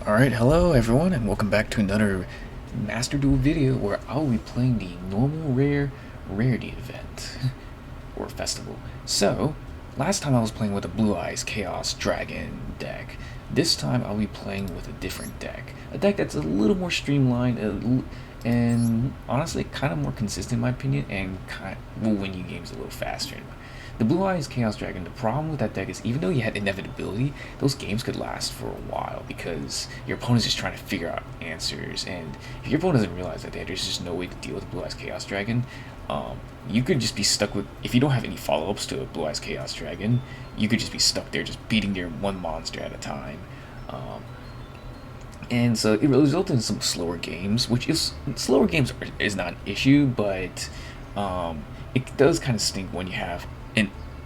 Alright, hello everyone, and welcome back to another Master Duel video where I'll be playing the normal rare rarity event, or festival. So, last time I was playing with a Blue Eyes Chaos Dragon deck. This time I'll be playing with a different deck. A deck that's a little more streamlined, and honestly kind of more consistent in my opinion, and will win you games a little faster. The Blue Eyes Chaos Dragon, the problem with that deck is even though you had inevitability, those games could last for a while because your opponent's just trying to figure out answers, and if your opponent doesn't realize that there's just no way to deal with the Blue Eyes Chaos Dragon, you could just be stuck with, if you don't have any follow-ups to a Blue Eyes Chaos Dragon, you could just be stuck there just beating their one monster at a time. And so it resulted in some slower games, which is, slower games is not an issue, but it does kind of stink when you have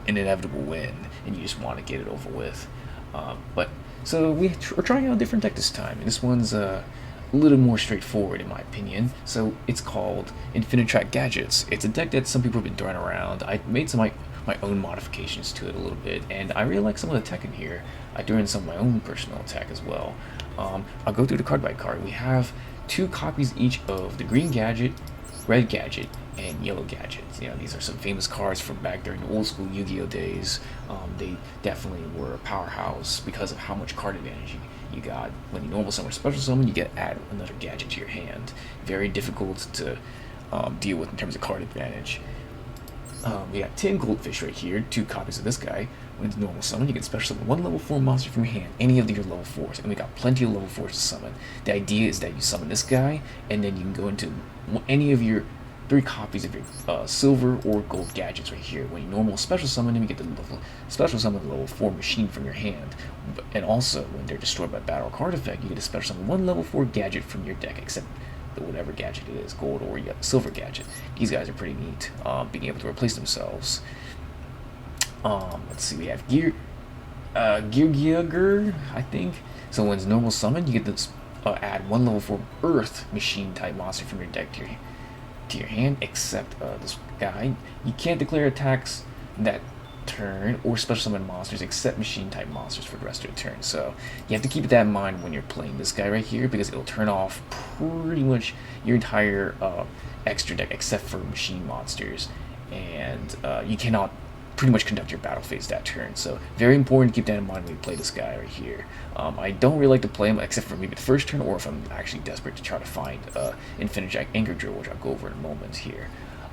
an inevitable win and you just want to get it over with. But so we're trying out a different deck this time, and this one's a little more straightforward in my opinion. So it's called Infinitrack Gadgets. It's a deck that some people have been throwing around. I made some my own modifications to it a little bit, and I really like some of the tech in here. I threw in some of my own personal tech as well. I'll go through the card by card. We have 2 copies each of the green gadget, red gadget, and yellow gadgets. You know, these are some famous cards from back during the old school Yu-Gi-Oh days. They definitely were a powerhouse because of how much card advantage you got. When you normal summon or special summon, you get add another gadget to your hand. Very difficult to deal with in terms of card advantage. We got 10 goldfish right here, 2 copies of this guy. When it's normal summon, you can special summon 1 level 4 monster from your hand, any of your level 4s, and we got plenty of level 4s to summon. The idea is that you summon this guy, and then you can go into any of your 3 copies of your silver or gold gadgets right here. When you normal special summon them, you get the special summon level 4 machine from your hand. And also, when they're destroyed by battle or card effect, you get to special summon 1 level 4 gadget from your deck, except whatever gadget it is, gold or you got the silver gadget. These guys are pretty neat, being able to replace themselves. Let's see, we have Geargiauger, I think. So when it's normal summon, you get to add 1 level 4 earth machine type monster from your deck to your hand, except this guy. You can't declare attacks that turn or special summon monsters except machine type monsters for the rest of your turn. So you have to keep that in mind when you're playing this guy right here, because it'll turn off pretty much your entire extra deck except for machine monsters, and you cannot pretty much conduct your battle phase that turn. So very important to keep that in mind when you play this guy right here. I don't really like to play him except for maybe the first turn, or if I'm actually desperate to try to find Infinitrack Anchor Drill, which I'll go over in a moment here.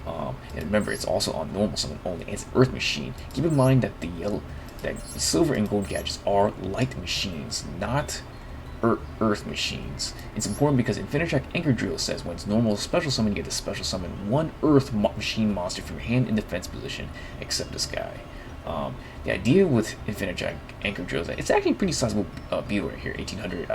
And remember, it's also on normal summon only, and it's Earth Machine. Keep in mind that the silver and gold gadgets are light machines, not Earth machines. It's important because Infinitrack Anchor Drill says when it's normal special summon, you get to special summon 1 Earth machine monster from your hand in defense position, except this guy. The idea with Infinitrack Anchor Drill is that it's actually a pretty sizable beetle right here, 1800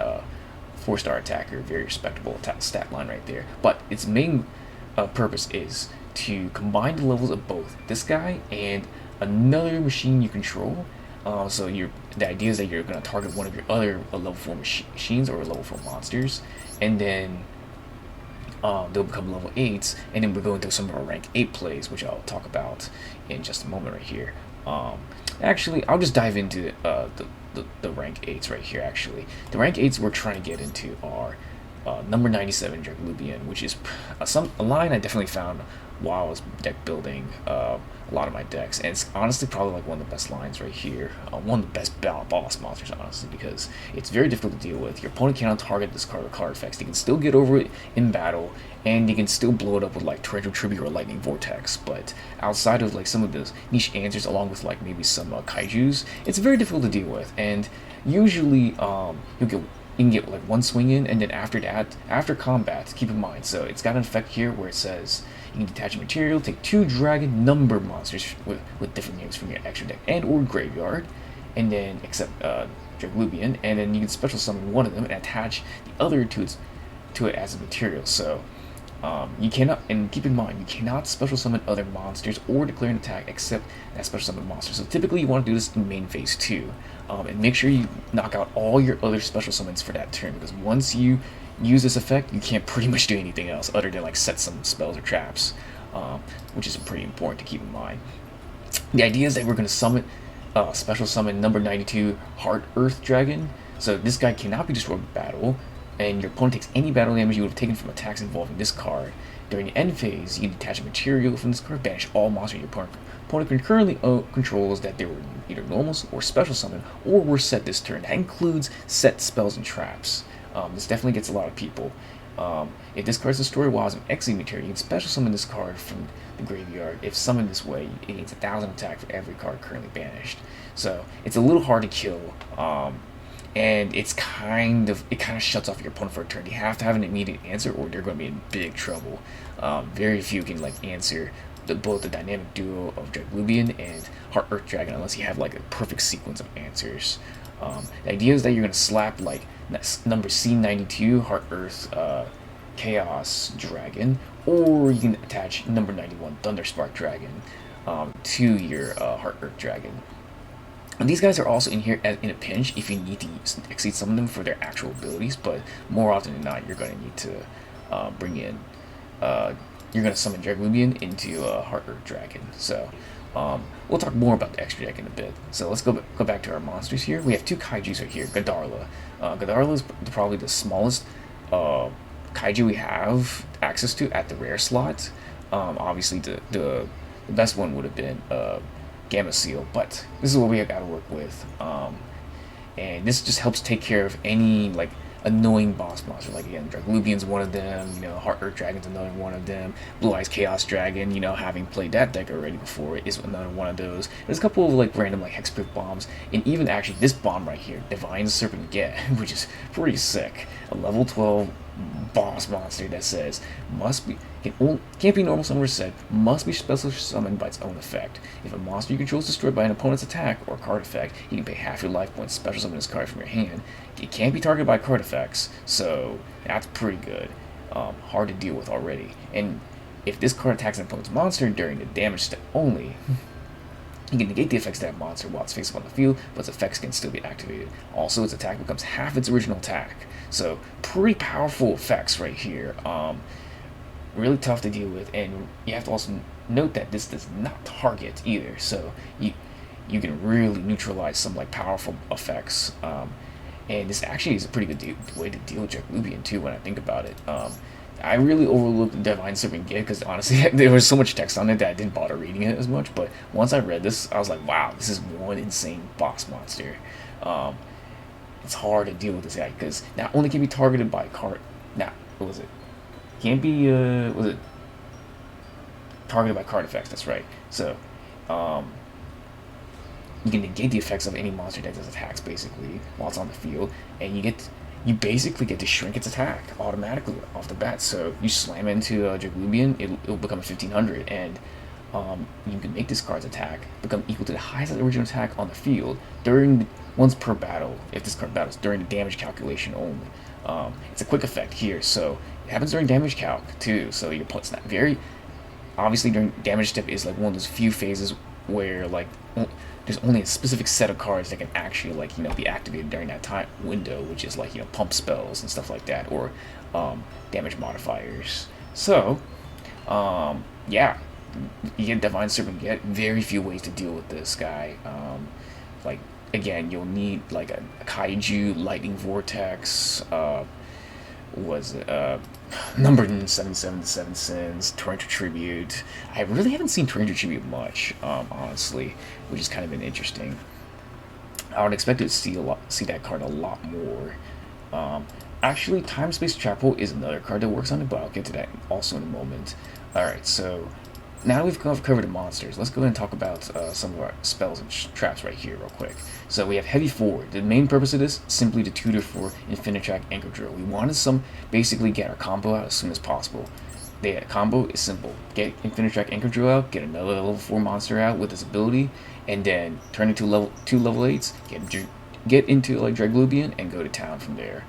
4-star attacker, very respectable stat line right there. But its main purpose is to combine the levels of both this guy and another machine you control. So the idea is that you're going to target one of your other level 4 machines or level 4 monsters, and then they'll become level 8s, and then we're going through some of our rank 8 plays, which I'll talk about in just a moment right here. Actually, I'll just dive into the rank 8s right here. Actually, the rank 8s we're trying to get into are number 97 Dragublion, which is a line I definitely found while I was deck building a lot of my decks, and it's honestly probably like one of the best lines right here, one of the best boss monsters honestly, because it's very difficult to deal with. Your opponent cannot target this card with card effects. They can still get over it in battle, and they can still blow it up with like Torrential Tribute or Lightning Vortex, but outside of like some of those niche answers along with like maybe some kaijus, it's very difficult to deal with. And usually you can get like 1 swing in, and then after that, after combat, keep in mind, so it's got an effect here where it says you can detach a material, take 2 dragon number monsters with different names from your extra deck and or graveyard, and then except Dragublion, and then you can special summon 1 of them and attach the other to it as a material. So you cannot, and keep in mind, you cannot special summon other monsters or declare an attack except that special summon monster. So typically you want to do this in main phase 2, and make sure you knock out all your other special summons for that turn, because once you use this effect, you can't pretty much do anything else other than like set some spells or traps, which is pretty important to keep in mind. The idea is that we're going to special summon number 92 Heart Earth Dragon. So this guy cannot be destroyed with battle, and your opponent takes any battle damage you would have taken from attacks involving this card. During the end phase, you can detach a material from this card, banish all monsters your opponent concurrently controls that they were either normals or special summon, or were set this turn. That includes set spells and traps. This definitely gets a lot of people. If this card is destroyed while it's an Xe material, you can special summon this card from the graveyard. If summoned this way, it needs 1,000 attack for every card currently banished. So it's a little hard to kill. And it kind of shuts off your opponent for a turn. You have to have an immediate answer, or they're going to be in big trouble. Very few can answer both the dynamic duo of Dragublion and Heart Earth Dragon, unless you have a perfect sequence of answers. The idea is that you're going to slap number C92 Heart Earth Chaos Dragon, or you can attach number 91 Thunderspark Dragon to your Heart Earth Dragon. And these guys are also in here in a pinch if you need to exceed some of them for their actual abilities, but more often than not, you're going to need to bring in, you're going to summon Dragublion into Heart Earth Dragon. So we'll talk more about the extra deck in a bit. So let's go back to our monsters here. We have two kaijus right here, Gadarla. Gadarla is probably the smallest kaiju we have access to at the rare slot. Obviously, the best one would have been Gamma Seal, but this is what we got to work with, and this just helps take care of any annoying boss monster. Again, Dragublion's one of them, Heart Earth Dragon's another one of them, Blue Eyes Chaos Dragon, having played that deck already before, is another one of those. There's a couple of random Hexproof bombs, and even actually this bomb right here, Divine Serpent Get, which is pretty sick. A level 12 boss monster that says can't be normal summoned or set, must be special summoned by its own effect. If a monster you control is destroyed by an opponent's attack or card effect, you can pay half your life points, special summon this card from your hand. It can't be targeted by card effects, so that's pretty good. Hard to deal with already. And if this card attacks an opponent's monster during the damage step only, you can negate the effects of that monster while it's face up on the field, but its effects can still be activated. Also, its attack becomes half its original attack. So, pretty powerful effects right here. Really tough to deal with, and you have to also note that this does not target either. So, you can really neutralize some powerful effects. And this actually is a pretty good way to deal with Dragublion too, when I think about it. I really overlooked the Divine Serpent Get because honestly there was so much text on it that I didn't bother reading it as much, but once I read this I was like, wow, this is one insane boss monster. It's hard to deal with this guy because not only can be targeted by card, what was it? Can't be was it targeted by card effects? That's right. So you can negate the effects of any monster that does attacks basically while it's on the field, and you basically get to shrink its attack automatically off the bat. So you slam into Dragublion, it'll become a 1500, and you can make this card's attack become equal to the highest original attack on the field once per battle, if this card battles, during the damage calculation only. It's a quick effect here, so it happens during damage calc too, so your opponent's not very... Obviously during damage step is one of those few phases where there's only a specific set of cards that can actually be activated during that time window, which is pump spells and stuff like that, or damage modifiers. So yeah, you get Divine Serpent Get. Very few ways to deal with this guy. Again, you'll need a kaiju lightning vortex, numbered in 77 to 7 sins, Torrential Tribute. I really haven't seen Torrential Tribute much, honestly, which has kind of been interesting. I would expect to see that card a lot more. Actually, Time Space Chapel is another card that works on it, but I'll get to that also in a moment. Alright, so now we've covered the monsters, let's go ahead and talk about some of our spells and traps right here real quick. So we have Heavy Forward. The main purpose of this, simply to tutor for Infinitrack Anchor Drill. We want to basically get our combo out as soon as possible. The combo is simple. Get Infinitrack Anchor Drill out, get another level 4 monster out with this ability, and then turn into level 8s, get into Dragublion, and go to town from there.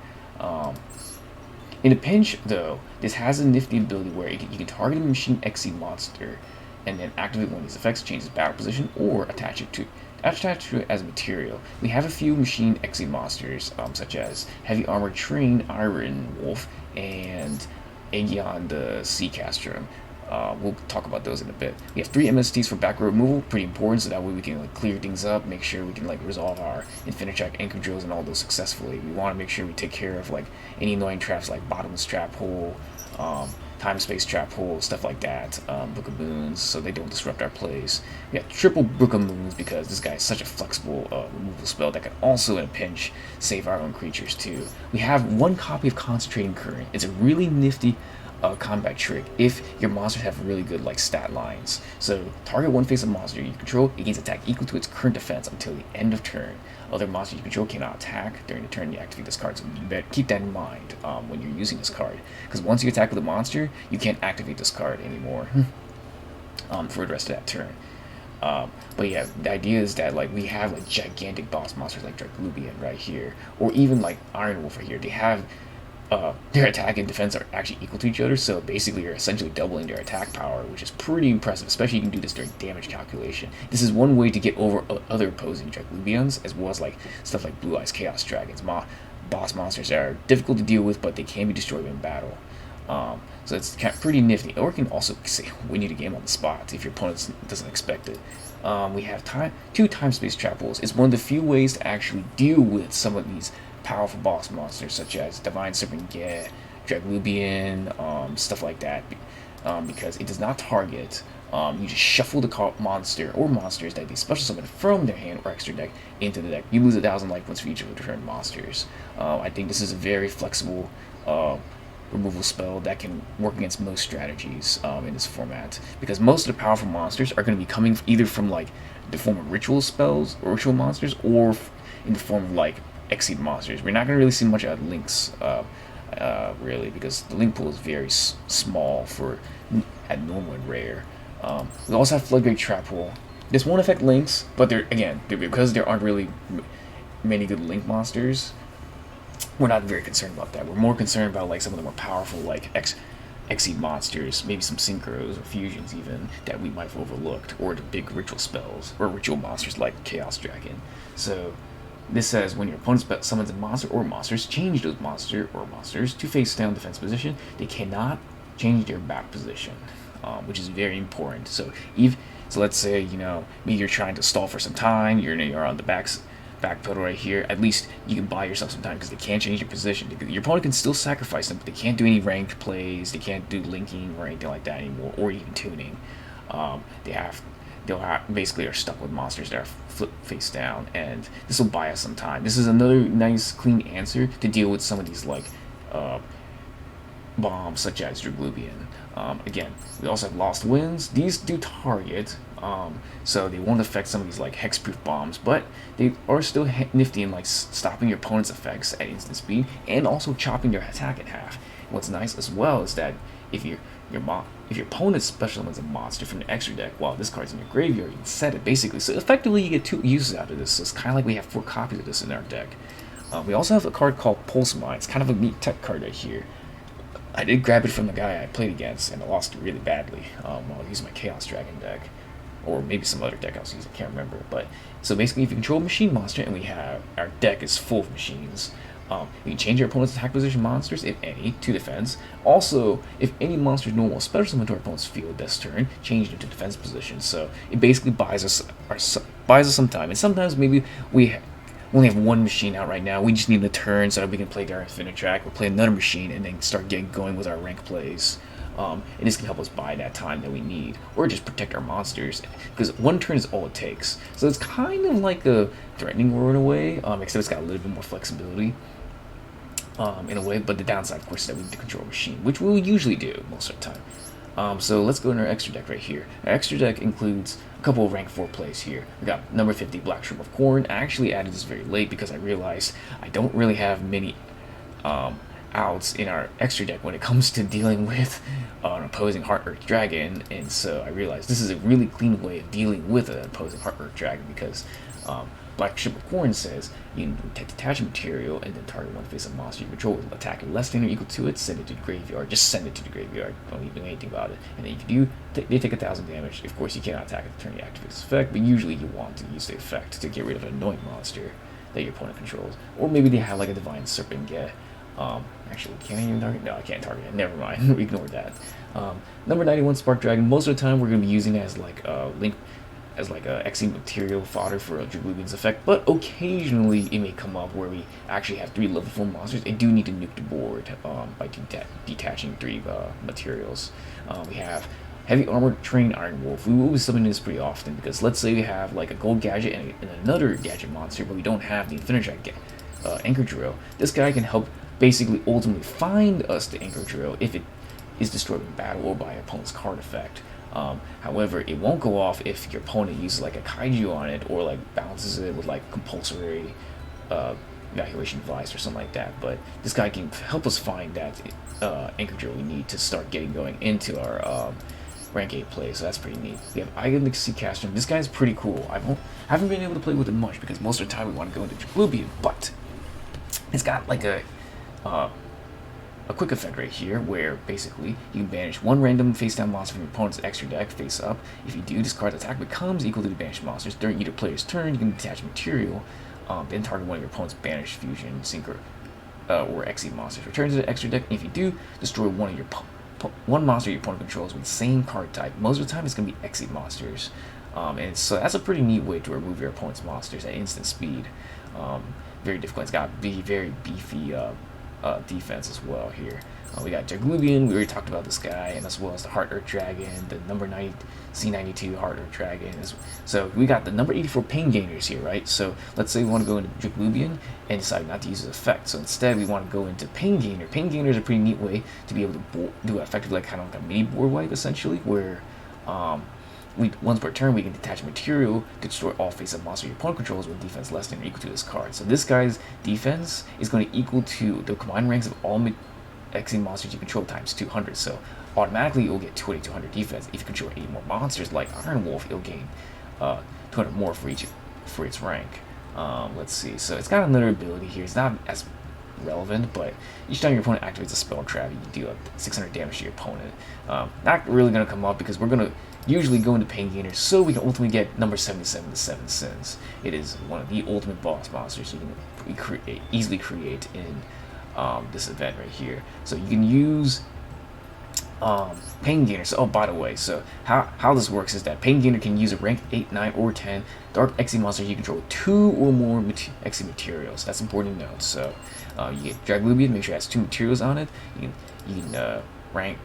In a pinch, though, this has a nifty ability where you can target a Machine Xe monster and then activate one of these effects, change its battle position, or attach it to it as a material. We have a few Machine Xe monsters, such as Heavy Armored Train, Iron Wolf, and Aegon the Sea Castrum. We'll talk about those in a bit. We have 3 MSTs for back row removal, pretty important, so that way we can like clear things up, make sure we can like resolve our Infinitrack Anchor Drills and all those successfully. We want to make sure we take care of like any annoying traps like bottomless trap hole, time space trap hole, stuff like that. Book of Moons, so they don't disrupt our plays. We have triple Book of Moons because this guy is such a flexible removal spell that can also, in a pinch, save our own creatures too. We have 1 copy of Concentrating Current. It's a really nifty combat trick if your monsters have really good like stat lines. So target one face of monster you control, it gains attack equal to its current defense until the end of turn. Other monsters you control cannot attack during the turn you activate this card, so you better keep that in mind when you're using this card, because once you attack with a monster, you can't activate this card anymore for the rest of that turn. But yeah, the idea is that like we have like gigantic boss monsters like Dragublion right here, or even like Iron Wolf right here. They have their attack and defense are actually equal to each other, so basically you're essentially doubling their attack power, which is pretty impressive, especially you can do this during damage calculation. This is one way to get over other opposing Dragublions, as well as like stuff like Blue Eyes Chaos Dragons, boss monsters that are difficult to deal with, but they can be destroyed in battle. So it's pretty nifty, or it can also say win you the game on the spot if your opponent doesn't expect it. We have 2 time space trap holes. It's one of the few ways to actually deal with some of these powerful boss monsters, such as Divine Serpent Get, Dragublion, stuff like that, because it does not target. You just shuffle the monster or monsters that they special summon from their hand or extra deck into the deck. You lose 1,000 life points for each of the return monsters. I think this is a very flexible removal spell that can work against most strategies in this format, because most of the powerful monsters are going to be coming either from like the form of ritual spells or ritual monsters, or in the form of like Exceed monsters. We're not going to really see much out of links, really, because the link pool is very small for at normal and rare. We also have Floodgate Trap Hole. This won't affect links, but because there aren't really many good link monsters, we're not very concerned about that. We're more concerned about like some of the more powerful like Exceed monsters, maybe some synchros or fusions even that we might have overlooked, or the big ritual spells or ritual monsters like Chaos Dragon. So this says when your opponent summons a monster or monsters, change those monster or monsters to face down defense position. They cannot change their back position, which is very important. So let's say maybe you're trying to stall for some time, you're on the back pedal right here. At least you can buy yourself some time, because they can't change your position. Your opponent can still sacrifice them, but they can't do any ranked plays. They can't do linking or anything like that anymore, or even tuning. They'll basically are stuck with monsters that are flip face down, and this will buy us some time. This is another nice clean answer to deal with some of these like bombs such as Dragublion. Again, we also have Lost Winds. These do target, so they won't affect some of these like hexproof bombs, but they are still nifty in like stopping your opponent's effects at instant speed and also chopping their attack in half. What's nice as well is that if your opponent special summons a monster from the extra deck while this card's in your graveyard, you can set it basically. So effectively you get 2 uses out of this. So it's kind of like we have 4 copies of this in our deck. We also have a card called Pulse Mine. It's kind of a neat tech card right here. I did grab it from the guy I played against, and I lost it really badly while I was using my Chaos Dragon deck. Or maybe some other deck I was using, I can't remember. But so basically, if you control a machine monster, and our deck is full of machines, you can change your opponent's attack position monsters, if any, to defense. Also, if any monster's normal special summon to our opponent's field this turn, change them to defense position. So it basically buys us some time. And sometimes maybe we only have 1 machine out right now. We just need a turn so that we can play our Infinitrack, or play another machine, and then start getting going with our rank plays. And this can help us buy that time that we need, or just protect our monsters, because 1 turn is all it takes. So it's kind of like a threatening war in a way, except it's got a little bit more flexibility in a way. But the downside, of course, is that we need to control a machine, which we'll usually do most of the time. So let's go in our extra deck right here. Our extra deck includes a couple of rank 4 plays here. We got number 50, Black Shrimp of Corn. I actually added this very late because I realized I don't really have many outs in our extra deck when it comes to dealing with an opposing Heart Earth Dragon, and so I realized this is a really clean way of dealing with an opposing Heart Earth Dragon, because Black Ship of Corn says you can take detachment material and then target one face of monster you control with attack less than or equal to it, send it to the graveyard. Just send it to the graveyard. Don't even do anything about it. And then if you do, they take 1,000 damage. Of course, you cannot attack at the turn you activate this effect, but usually you want to use the effect to get rid of an annoying monster that your opponent controls. Or maybe they have like a Divine Serpent Get Actually, can I even target? No, I can't target it. Never mind. Ignore that. Number 91 Spark Dragon. Most of the time, we're going to be using it as like a link, as like a XE material fodder for a Dragublion's effect. But occasionally, it may come up where we actually have 3 level 4 monsters and do need to nuke the board by detaching 3 materials. We have Heavy Armored Train Iron Wolf. We will be summoning this pretty often because let's say we have like a gold gadget and another gadget monster, but we don't have the Infinitrack Anchor Drill. This guy can help basically ultimately find us the Anchor Drill if it is destroyed in battle or by opponent's card effect. However, it won't go off if your opponent uses like a kaiju on it or like bounces it with like compulsory evacuation device or something like that. But this guy can help us find that Anchor Drill we need to start getting going into our rank 8 play, so that's pretty neat. We have Sea Caster. This guy's pretty cool. I haven't been able to play with it much because most of the time we want to go into Dragublion, but it's got like a quick effect right here where basically you can banish 1 random face-down monster from your opponent's extra deck face up. If you do, this card's attack becomes equal to the banished monsters. During either player's turn, you can detach material, then target one of your opponent's banished fusion, synchro, or XE monsters. Return to the extra deck, and if you do, destroy one monster your opponent controls with the same card type. Most of the time, it's going to be XE monsters. And so that's a pretty neat way to remove your opponent's monsters at instant speed. Very difficult. It's got very beefy defense as well here. We got Dragublion, we already talked about this guy, and as well as the Heart Earth Dragon, the number 90 C92 Heart Earth Dragon. So we got the number 84 Pain Gainers here, right? So let's say we want to go into Dragublion and decide not to use his effect. So instead we want to go into Pain Gainer. Pain Gainer is a pretty neat way to be able to do effectively like kind of like a mini board wipe essentially, where once per turn, we can detach material to destroy all face-up monsters your opponent controls with defense less than or equal to this card. So this guy's defense is going to equal to the combined ranks of all XE monsters you control times 200. So automatically, you'll get 2200 defense. If you control 8 more monsters like Iron Wolf, it'll gain 200 more for its rank. Let's see. So it's got another ability here. It's not as relevant, but each time your opponent activates a spell trap, you deal 600 damage to your opponent. Not really going to come up because we're going to usually go into Pain Gainer so we can ultimately get number 77, the 7 Sins. It is one of the ultimate boss monsters you can easily create in this event right here. So you can use Pain Gainer. So, oh, by the way, so how this works is that Pain Gainer can use a rank 8, 9, or 10 Dark XE monster you control 2 or more XE materials. That's important to note. So you get Dragublion, make sure it has 2 materials on it. You can rank,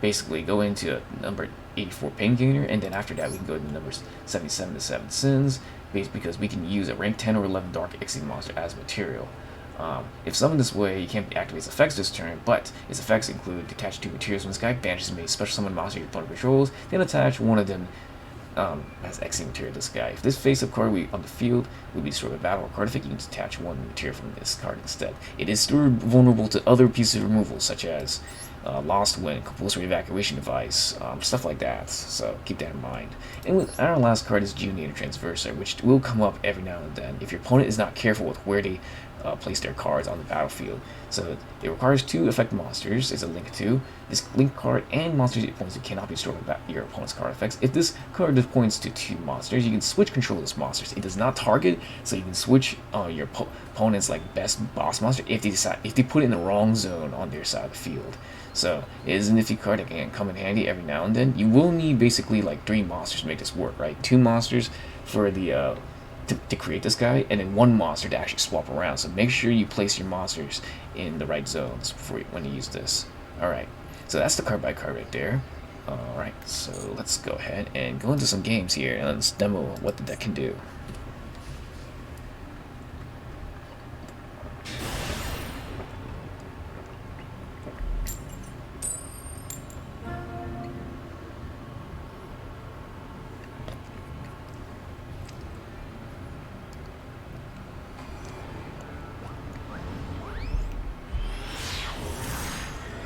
basically go into number 84 Pain Gainer, and then after that we can go to numbers 77 to 7 Sins, because we can use a rank 10 or 11 Dark XE monster as material. If summoned this way, you can't activate its effects this turn, but its effects include detach 2 materials when this guy banishes a special summon monster your opponent controls, then attach one of them as XE material to this guy. If this face-up card on the field will be destroyed by battle or card effect, you can detach 1 material from this card instead. It is still vulnerable to other pieces of removal, such as Lost Wind, Compulsory Evacuation Device, stuff like that, so keep that in mind. And our last card is Geargiauger Transverser, which will come up every now and then if your opponent is not careful with where they place their cards on the battlefield. So it requires 2 effect monsters. It's a link to this link card and monsters your opponents cannot be destroyed by your opponent's card effects. If this card points to 2 monsters, you can switch control of those monsters. It does not target, so you can switch your opponent's like best boss monster if they put it in the wrong zone on their side of the field. So it is a nifty card that can come in handy every now and then. You will need basically like 3 monsters to make this work, right? 2 monsters for the to create this guy, and then 1 monster to actually swap around. So make sure you place your monsters in the right zones when you use this. Alright, so that's the card by card right there. Alright, so let's go ahead and go into some games here and let's demo what the deck can do.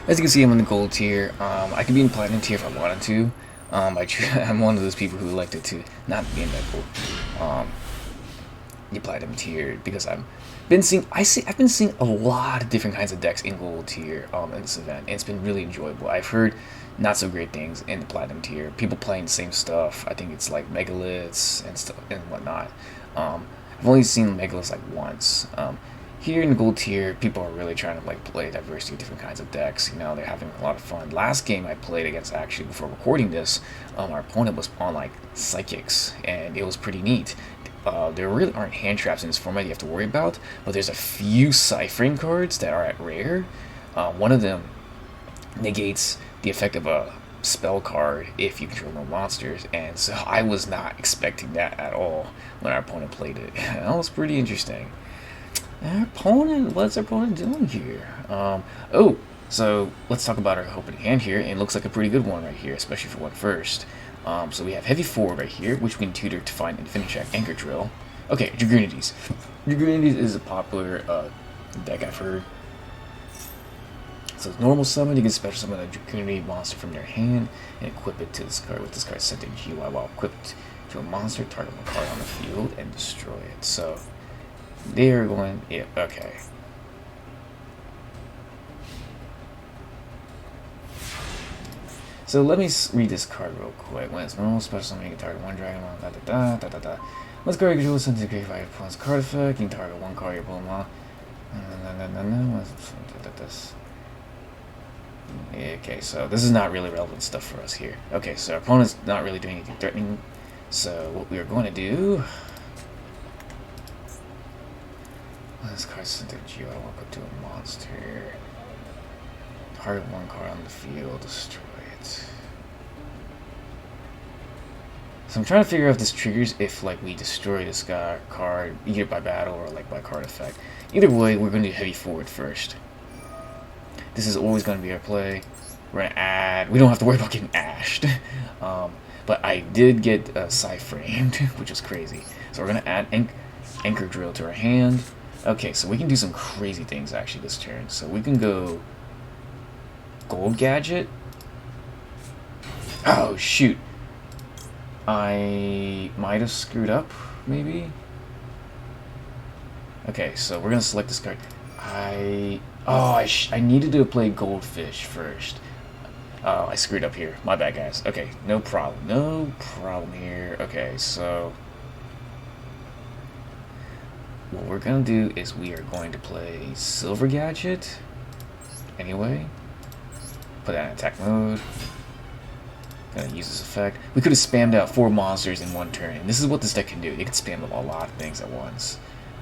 As you can see, I'm in the gold tier. I could be in platinum tier if I wanted to. I'm one of those people who elected to not be in that gold, the platinum tier, because I've been seeing a lot of different kinds of decks in gold tier in this event, and it's been really enjoyable. I've heard not so great things in the platinum tier. People playing the same stuff. I think it's like megaliths and stuff and whatnot. I've only seen megaliths like once. here in the gold tier, people are really trying to like play diversity of different kinds of decks. You know, they're having a lot of fun. Last game I played against, actually before recording this, our opponent was on like psychics, and it was pretty neat. There really aren't hand traps in this format you have to worry about, but there's a few ciphering cards that are at rare. One of them negates the effect of a spell card if you control no monsters, and so I was not expecting that at all when our opponent played it. That was pretty interesting. What's our opponent doing here? Oh, so let's talk about our opening hand here. It looks like a pretty good one right here, especially for 1/1. So we have Heavy Forward right here, which we can tutor to find Infinitrack Anchor Drill. Okay, Dragublion. Dragublion is a popular deck I've heard. So normal summon, you can special summon a Dragublion monster from their hand and equip it to this card with this card set to GUI while equipped to a monster, target one card on the field and destroy it. So they're going, yeah, okay. So let me read this card real quick. When it's normal, special summon, you can target one dragon, Let's go ahead and send to create by your opponent's card effect. You can target one card your opponent. Okay, so this is not really relevant stuff for us here. Okay, so our opponent's not really doing anything threatening. So what we are going to do... This card sent to GUI, walk up to a monster. Target one card on the field, destroy it. So I'm trying to figure out if this triggers if like we destroy this guy card either by battle or like by card effect. Either way, we're going to do Heavy Forward first. This is always going to be our play. We're going to add... We don't have to worry about getting ashed. But I did get Psy-framed, which was crazy. So we're going to add Anchor Drill to our hand. Okay, so we can do some crazy things actually this turn. So we can go Gold Gadget. Oh, shoot. I might have screwed up, maybe? Okay, so we're going to select this card. I needed to play Goldfish first. Oh, I screwed up here. My bad, guys. Okay, no problem. No problem here. Okay, so... What we're going to do is we are going to play Silver Gadget. Anyway. Put that in attack mode. Gonna use this effect. We could have spammed out 4 monsters in one turn. And this is what this deck can do. It can spam a lot of things at once.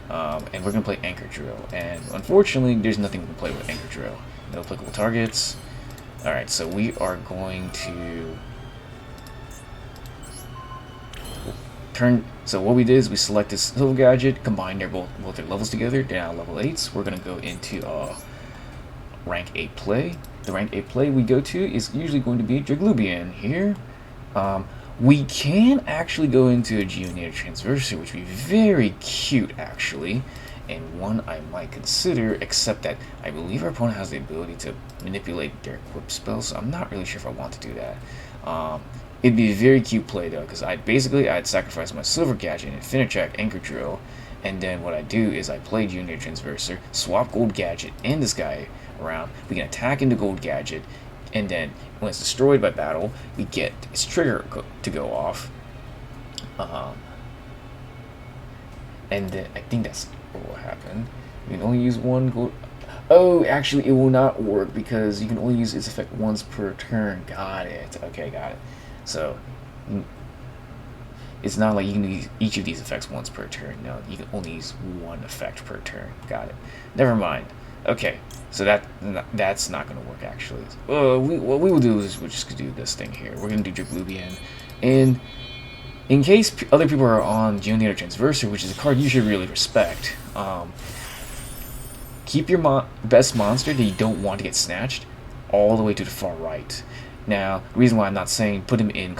And we're going to play Anchor Drill. And unfortunately, there's nothing we can play with Anchor Drill. No applicable targets. Alright, so we are going to... So what we did is we selected Silver Gadget, combined both their levels together. They're now level 8s. We're going to go into rank 8 play. The rank 8 play we go to is usually going to be Dragublion here. We can actually go into a Geargiauger Transversor, which would be very cute actually, and one I might consider, except that I believe our opponent has the ability to manipulate their equip spells, so I'm not really sure if I want to do that. It'd be a very cute play though, because I'd sacrifice my Silver Gadget and Infinitrack Anchor Drill, and then what I do is I play Geargiauger Transversor, swap Gold Gadget and this guy around. We can attack into Gold Gadget, and then when it's destroyed by battle, we get its trigger to go off. And then I think that's what will happen. You can only use one gold. Oh, actually, it will not work because you can only use its effect once per turn. Got it. Okay, got it. So it's not like you can use each of these effects once per turn. No, you can only use one effect per turn. Got it. Never mind. Okay, so that's not going to work actually. What we will do is we're just going to do this thing here. We're going to do Dragublion, and in case other people are on Geargiauger Transversor, which is a card you should really respect, keep your best monster that you don't want to get snatched all the way to the far right. Now, the reason why I'm not saying put him in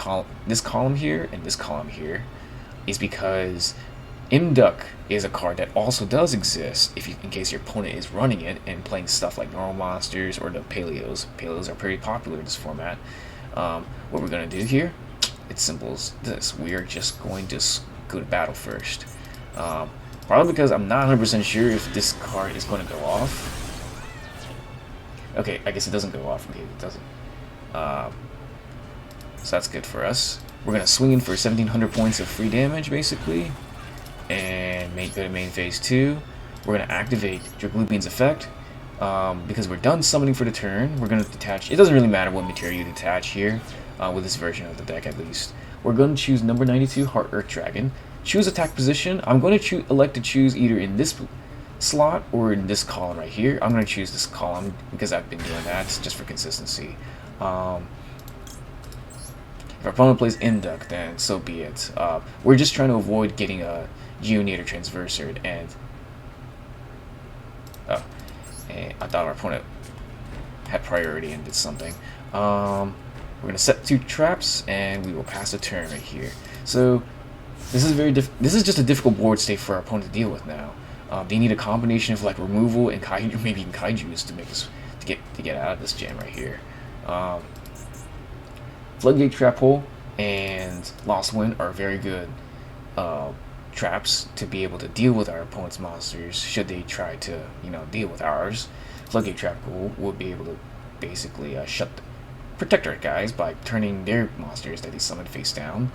this column here and this column here is because Imduck is a card that also does exist in case your opponent is running it and playing stuff like normal monsters or the Paleos. Paleos are pretty popular in this format. What we're going to do here, it's simple as this. We are just going to go to battle first. Probably because I'm not 100% sure if this card is going to go off. Okay, I guess it doesn't go off. Okay, it doesn't. So that's good for us. We're going to swing in for 1700 points of free damage, basically. And go to main phase 2. we're going to activate Dragublion's effect. Because we're done summoning for the turn, we're going to detach. It doesn't really matter what material you detach here, with this version of the deck at least. We're going to choose number 92, Heart Earth Dragon. Choose attack position. I'm going to elect to choose either in this slot or in this column right here. I'm going to choose this column because I've been doing that just for consistency. If our opponent plays Induct, then so be it. We're just trying to avoid getting a Geonator Transversered, and I thought our opponent had priority and did something. We're going to set 2 traps, and we will pass a turn right here. So this is just a difficult board state for our opponent to deal with now. They need a combination of like removal and kaiju, maybe even kaijus to make this to get out of this jam right here. Floodgate Trap Hole and Lost Wind are very good traps to be able to deal with our opponent's monsters should they try to deal with ours. Floodgate Trap Hole will be able to basically protect our guys by turning their monsters that they summon face down.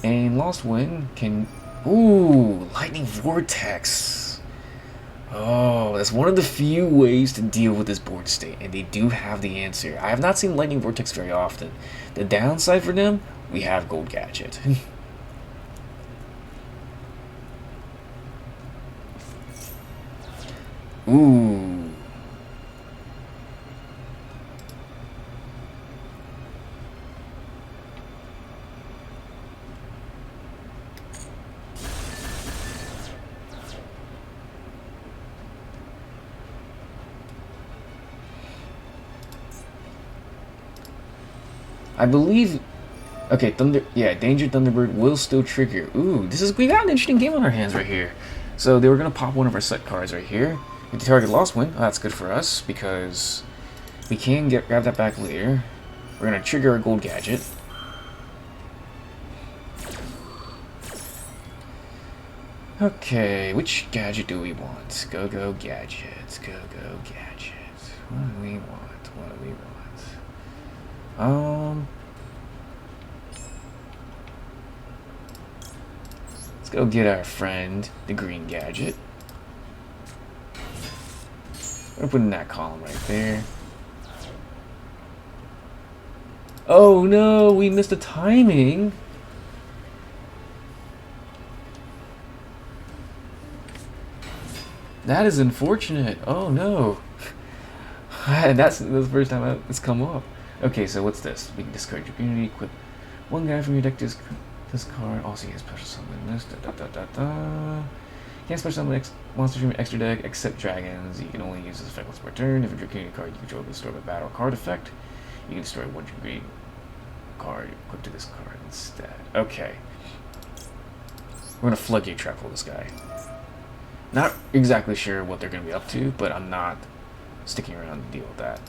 And Lost Wind can... Ooh, Lightning Vortex. Oh, that's one of the few ways to deal with this board state, and they do have the answer. I have not seen Lightning Vortex very often. The downside for them, we have Gold Gadget. Ooh. I believe... Okay, Danger Thunderbird will still trigger. Ooh, we got an interesting game on our hands right here. So they were going to pop one of our set cards right here. We can target Lost Wind. Oh, that's good for us, because we can grab that back later. We're going to trigger our Gold Gadget. Okay, which gadget do we want? Go gadgets. Go gadgets. What do we want? Let's go get our friend, the green gadget. I'm gonna put in that column right there. Oh no, we missed the timing. That is unfortunate. Oh no. That's the first time it's come up. Okay, so what's this? We can discard your community, equip one guy from your deck, discard, also you can special summon this, Can't special summon monsters from your extra deck, except dragons. You can only use this effect once per turn. If a Dragublion card you control is destroyed by battle card effect, you can destroy one Dragublion card equipped to this card instead. Okay. We're gonna Floodgate Trap Hole this guy. Not exactly sure what they're gonna be up to, but I'm not sticking around to deal with that.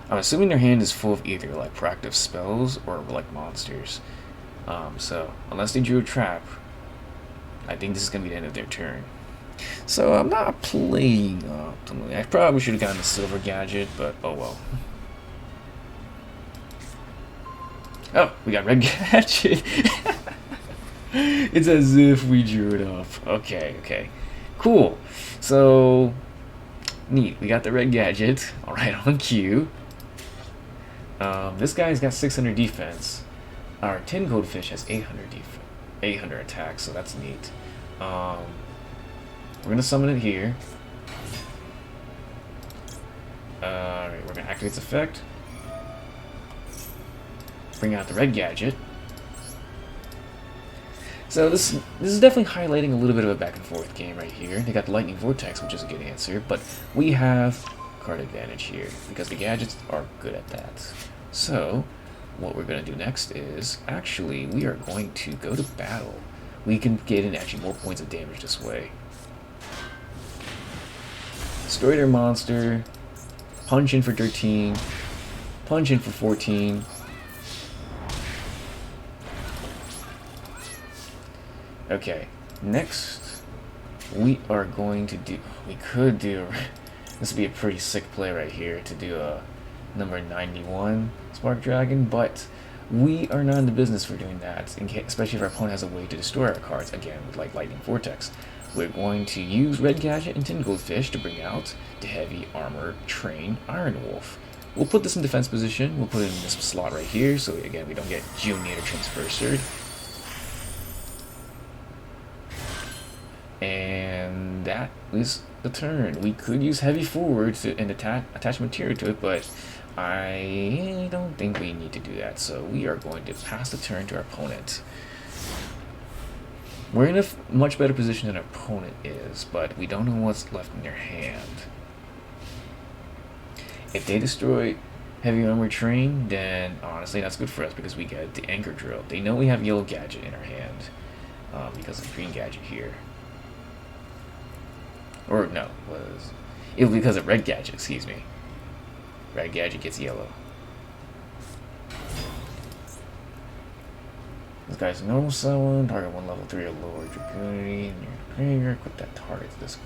I'm assuming their hand is full of either like proactive spells or like monsters. So unless they drew a trap, I think this is gonna be the end of their turn. So I'm not playing optimally. I probably should have gotten the silver gadget, but oh well. Oh, we got red gadget. It's as if we drew it up. Okay. Cool. So neat. We got the red gadget. Alright, on cue. This guy's got 600 defense. Our tin code fish has 800 attack, so that's neat. We're gonna summon it here. Alright, we're gonna activate its effect. Bring out the red gadget. So this is definitely highlighting a little bit of a back and forth game right here. They got the Lightning Vortex, which is a good answer, but we have card advantage here because the gadgets are good at that. So what we're going to do next is actually we are going to go to battle. We can get in actually more points of damage this way. Destroy their monster, punch in for 13, punch in for 14. Okay, next we are going to do, this would be a pretty sick play right here to do a number 91 Spark Dragon, but we are not in the business for doing that, especially if our opponent has a way to destroy our cards, again, with like Lightning Vortex. we're going to use Red Gadget and Tin Goldfish to bring out the Heavy Armor Train Iron Wolf. We'll put this in defense position. We'll put it in this slot right here, so again we don't get Geonator Transpersored. And that is the turn. We could use Heavy Forward and attach material to it, but I don't think we need to do that. So we are going to pass the turn to our opponent. We're in a much better position than our opponent is, but we don't know what's left in their hand. If they destroy Heavy Armor Train, then honestly that's good for us because we get the Anchor Drill. They know we have Yellow Gadget in our hand because of Green Gadget here. Or no, it was because of Red Gadget, excuse me. Red Gadget gets yellow. This guy's a normal summon, target 1 level 3 or lower Dragublion in your graveyard, equip that target to this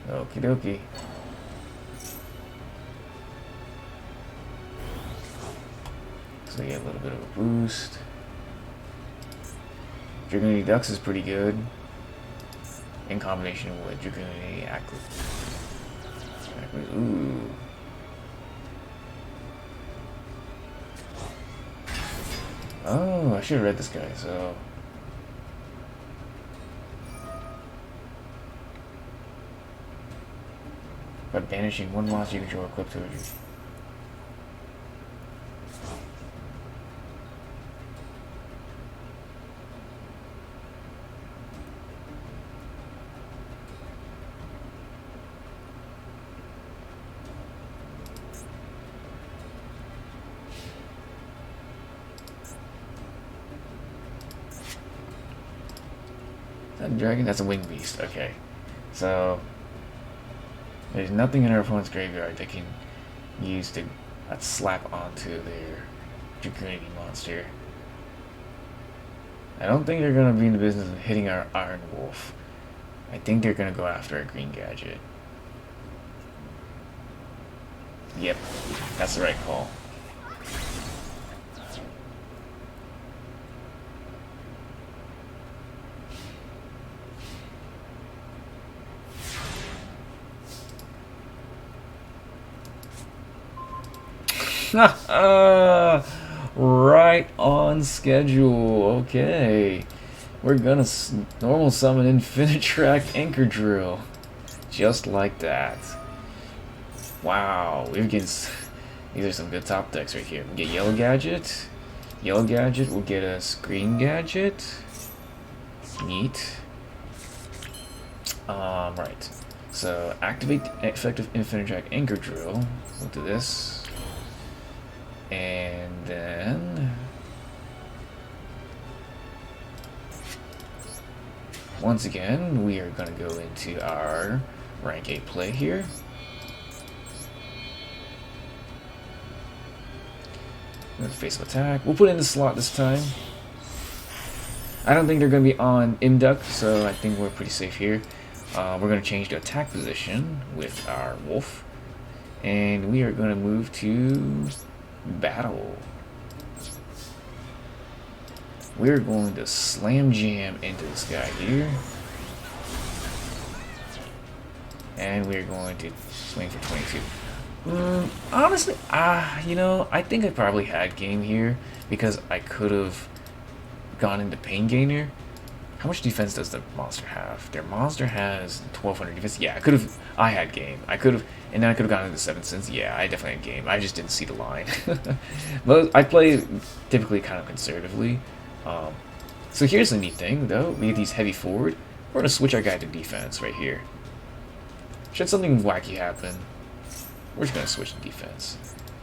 card. Okie dokie. So they get a little bit of a boost. Dragublion Ducks is pretty good. In combination with Dragublion Aqua. Ooh. Oh, I should have read this guy, so. By banishing one monster, you control equipped to it. That dragon? That's a winged beast. Okay. So, there's nothing in our opponent's graveyard they can use to slap onto their Dragublion monster. I don't think they're going to be in the business of hitting our Iron Wolf. I think they're going to go after a Green Gadget. Yep, that's the right call. Right on schedule. Okay, we're gonna normal summon Infinitrack Anchor Drill, just like that. Wow, we're getting these are some good top decks right here. We get Yellow Gadget. Yellow Gadget will get us Green Gadget. Neat. Right. So activate the effective Infinitrack Anchor Drill. We'll do this. And then once again, we are going to go into our rank 8 play here. Face of attack. We'll put in the slot this time. I don't think they're going to be on Imduck, so I think we're pretty safe here. We're going to change to attack position with our wolf. And we are going to move to battle. We're going to slam jam into this guy here. And we're going to swing for 22. Honestly, you know, I think I probably had game here because I could have gone into Pain Gainer. How much defense does the monster have? Their monster has 1200 defense. Yeah, I had game. I could have, and then I could have gone into 7 cents. Yeah, I definitely had game. I just didn't see the line. But I play typically kind of conservatively. So here's the neat thing, though. We get these heavy forward. We're going to switch our guy to defense right here. Should something wacky happen, we're just going to switch to defense.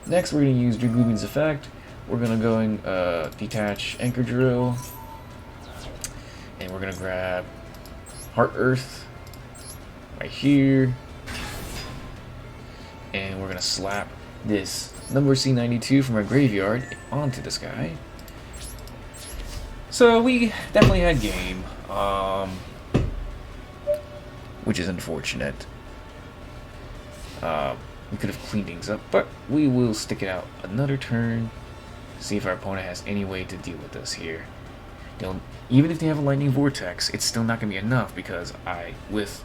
Next, we're going to use Dragublion's effect. We're going to go and detach Anchor Drill. And we're going to grab Heart Earth right here. And we're going to slap this number C92 from our graveyard onto this guy. So we definitely had game, which is unfortunate. We could have cleaned things up, but we will stick it out another turn, see if our opponent has any way to deal with us here. Even if they have a lightning vortex, it's still not going to be enough because with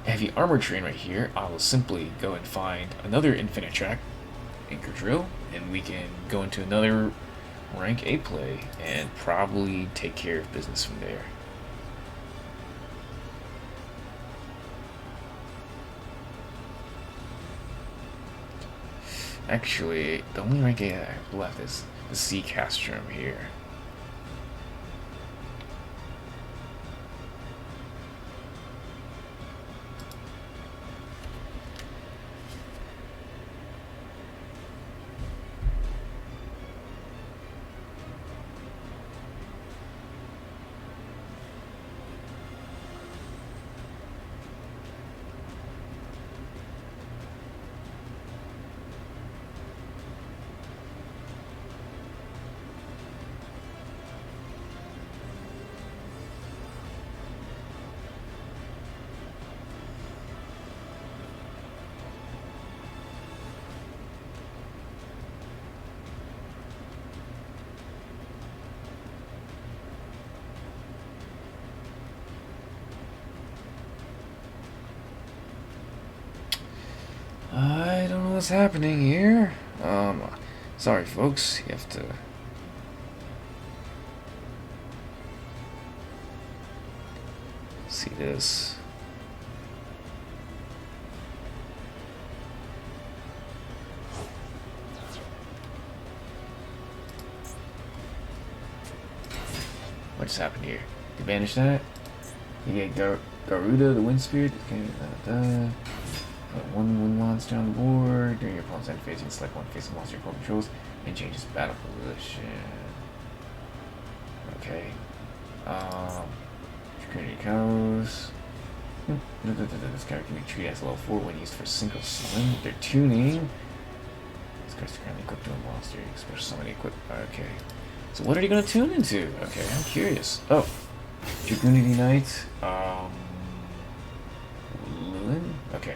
heavy armor train right here, I will simply go and find another Infinitrack Anchor Drill, and we can go into another rank A play and probably take care of business from there. Actually, the only rank A I have left is the Sea Castrum here. I don't know what's happening here. Sorry folks, you have to see this. What just happened here? You banish that? You get Garuda, the Wind Spirit. Okay, put one wind monster on the board. During your opponent's end phase, you can select one face of monster your opponent controls and change its battle position. Okay. Security Cows. This card can be treated as level 4 when used for synchro summon. They're tuning. This card's currently equipped to a monster. Special summon equipped. Okay. So what are you going to tune into? Okay, I'm curious. Oh. Dragunity Knight. Lewin? Okay.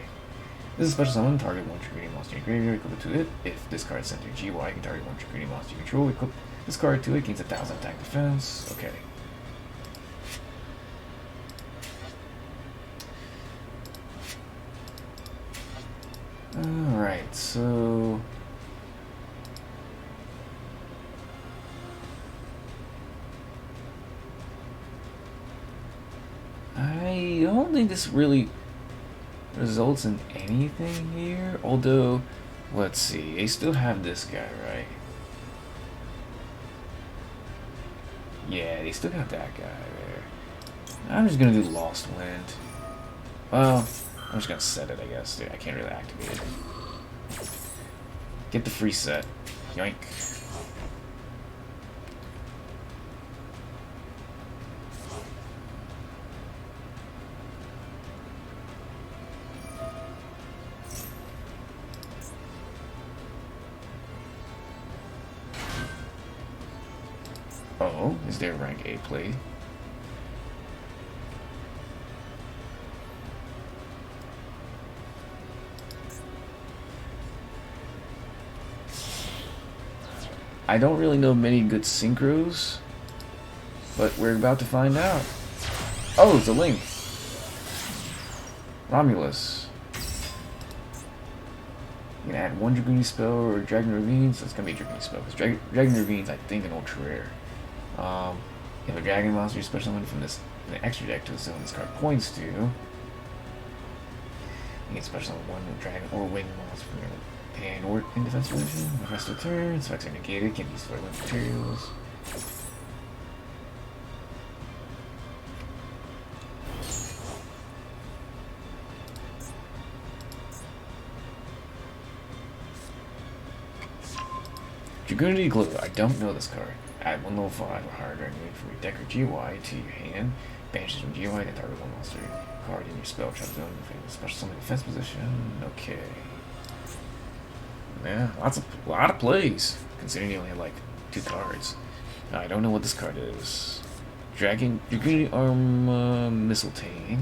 This is a special summon. Target one Dragunity monster in your graveyard. Equip it to it. If this card is sent to your GY, you can target one Dragunity monster you control. Equip this card to it. Gains 1,000 attack defense. Okay. Alright, so I don't think this really results in anything here. Although, let's see, they still have this guy, right? Yeah, they still got that guy there. I'm just gonna do Lost Wind. Well, I'm just gonna set it, I guess. I can't really activate it. Get the free set. Yoink. Oh, is there rank A play? I don't really know many good synchros, but we're about to find out. Oh, it's a Link. Romulus. You can add one Dragoon spell or Dragon Ravines. That's gonna be a Dragoon spell because Dragon Ravines, I think, an ultra rare. You have a Dragon monster you special summon from the extra deck to the zone this card points to. You can special summon one Dragon or Wind monster from your hand or in defense position. The rest of the turn, effects are negated, can be used for wind materials. Dragunity Glue. I don't know this card. Add one level 5 or higher during move from your deck or GY to your hand. Banishes from GY and target one monster card in your spell trap zone. Special summon defense position. Okay. Yeah, a lot of plays, considering you only have like 2 cards. I don't know what this card is. Dragunity Mistletoe.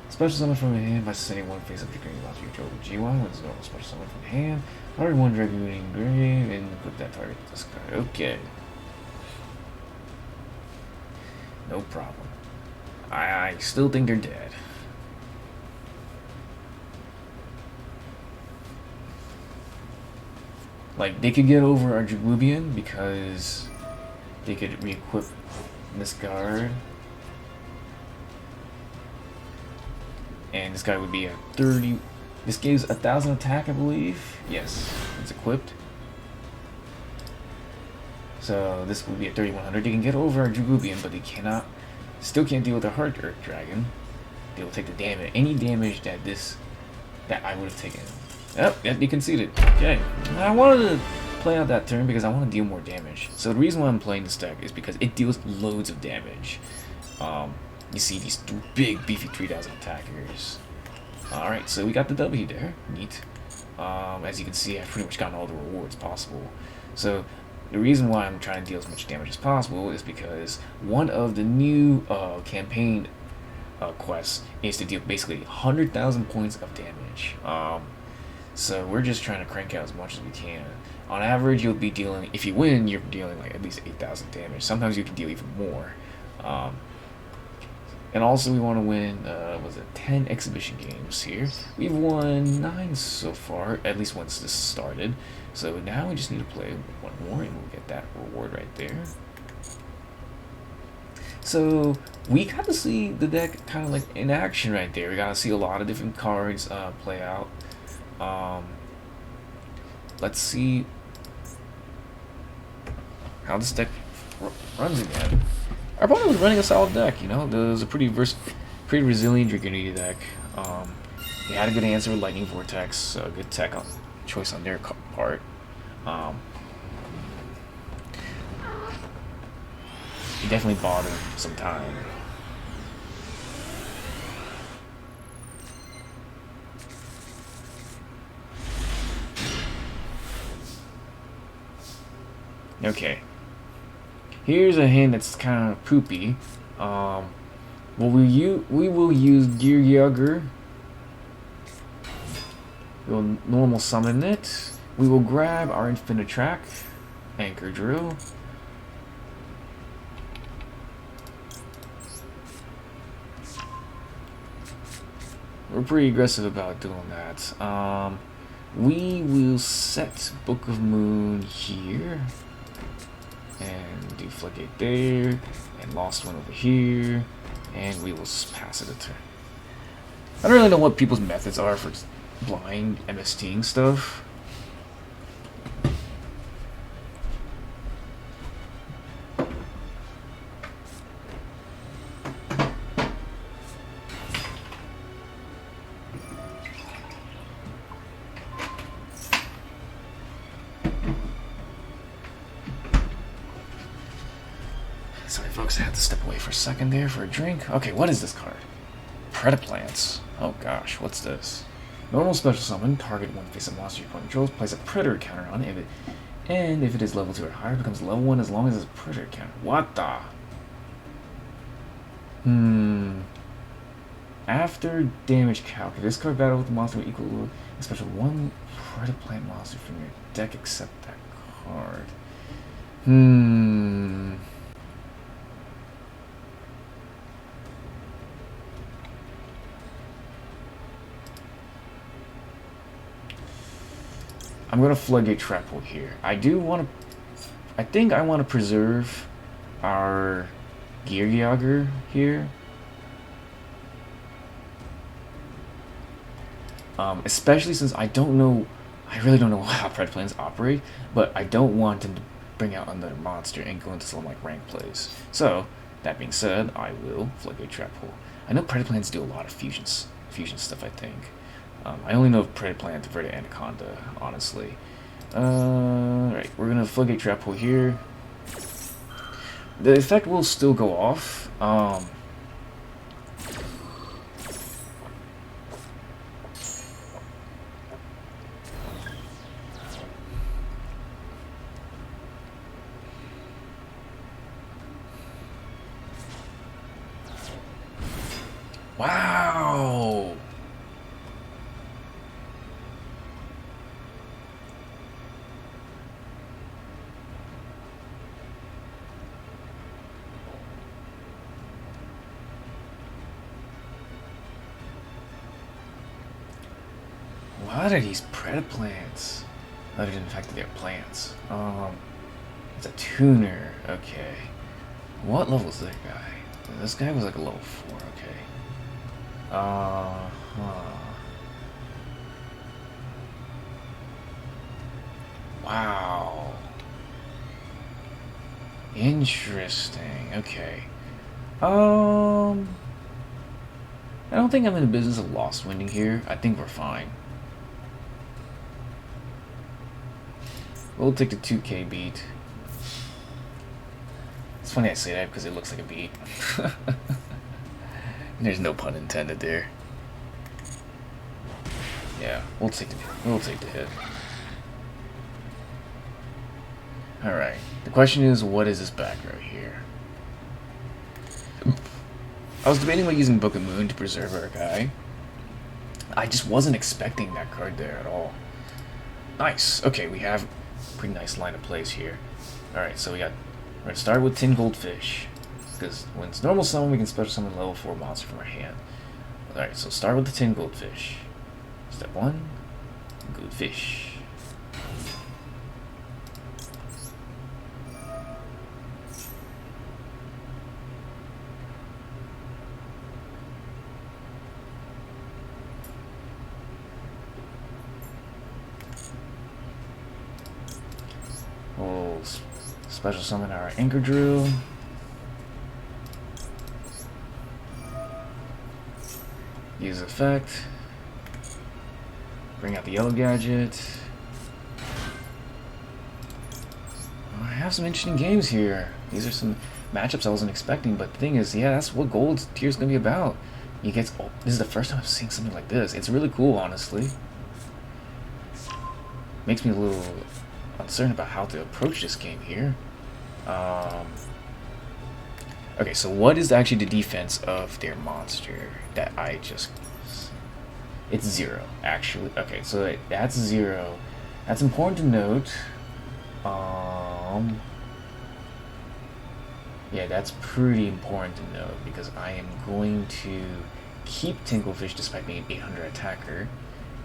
Special summon from your hand by sending one face up Dragunity monster you control with GY. When it's normal, special summon from hand. Target one Dragunity grave and equip that target with this card. Okay. No problem. I still think they're dead. Like, they could get over our Dragublion because they could re-equip this guard. And this guy would be a 30... This gives 1,000 attack, I believe. Yes, it's equipped. So this would be a 3,100. They can get over our Dragublion, but they cannot... Still can't deal with the Hard Earth Dragon. They will take the damage. Any damage that I would have taken. Yep, they conceded. Okay. I wanted to play out that turn because I want to deal more damage. So the reason why I'm playing this deck is because it deals loads of damage. You see these big, beefy 3,000 attackers. Alright, so we got the W there. Neat. As you can see, I've pretty much gotten all the rewards possible. So the reason why I'm trying to deal as much damage as possible is because one of the new campaign quests is to deal basically 100,000 points of damage. So we're just trying to crank out as much as we can. On average, you'll be dealing, if you win, you're dealing like at least 8,000 damage. Sometimes you can deal even more. And also we want to win, 10 exhibition games here. We've won 9 so far, at least once this started. So now we just need to play one more and we'll get that reward right there. So we got to see the deck kind of like in action right there. We got to see a lot of different cards play out. Let's see how this deck runs again. Our opponent was running a solid deck, you know. It was a pretty resilient Dragublion deck. They had a good answer with Lightning Vortex, a good tech choice on their part. He definitely bought him some time. Okay. Here's a hand that's kind of poopy. Well, we will use Geargiauger. We'll normal summon it. We will grab our Infinitrack Anchor Drill. We're pretty aggressive about doing that. We will set Book of Moon here. And do Floodgate there, and Lost One over here, and we will pass it a turn. I don't really know what people's methods are for blind MSTing stuff. Sorry folks, I had to step away for a second there for a drink. Okay, what is this card? Predaplants. Oh gosh, what's this? Normal special summon, target one face-up monster your opponent controls, place a predator counter on it, and if it is level 2 or higher, it becomes level 1 as long as it's a predator counter. What the? After damage calc, if this card battle with the monster equal to a special one Predaplant monster from your deck except that card. I'm gonna Floodgate Trap Hole here. I think I want to preserve our Geargiauger here. Especially since I really don't know how Predaplants operate, but I don't want them to bring out another monster and go into some like rank plays. So, that being said, I will Floodgate Trap Hole. I know Predaplants do a lot of fusion stuff, I think. I only know of Predaplant, Verta, Anaconda, honestly. Alright, we're gonna Floodgate Trap Hole here. The effect will still go off. Wow! What are these predaplants? Other than the fact that they're plants. It's a tuner. Okay. What level is that guy? This guy was like a level 4. Okay. Wow. Interesting. Okay. I don't think I'm in the business of lost winding here. I think we're fine. We'll take the 2K beat. It's funny I say that because it looks like a beat. There's no pun intended there. Yeah, we'll take the hit. Alright. The question is, what is this back row here? I was debating about using Book of Moon to preserve our guy. I just wasn't expecting that card there at all. Nice. Okay, we have a pretty nice line of plays here. Alright, so we're gonna start with 10 goldfish. Because when it's normal summon, we can special summon level 4 monster from our hand. Alright, so start with the 10 goldfish. Step 1, goldfish. We'll special summon our Anchor Drill. Use effect. Bring out the yellow gadget. I have some interesting games here. These are some matchups I wasn't expecting, but the thing is, yeah, that's what gold tier is going to be about. You get, oh, this is the first time I'm seeing something like this. It's really cool, honestly. Makes me a little uncertain about how to approach this game here. Okay, so what is actually the defense of their monster that I just... It's 0, actually. Okay, so that's 0. That's important to note. Yeah, that's pretty important to note because I am going to keep Tinklefish despite being an 800 attacker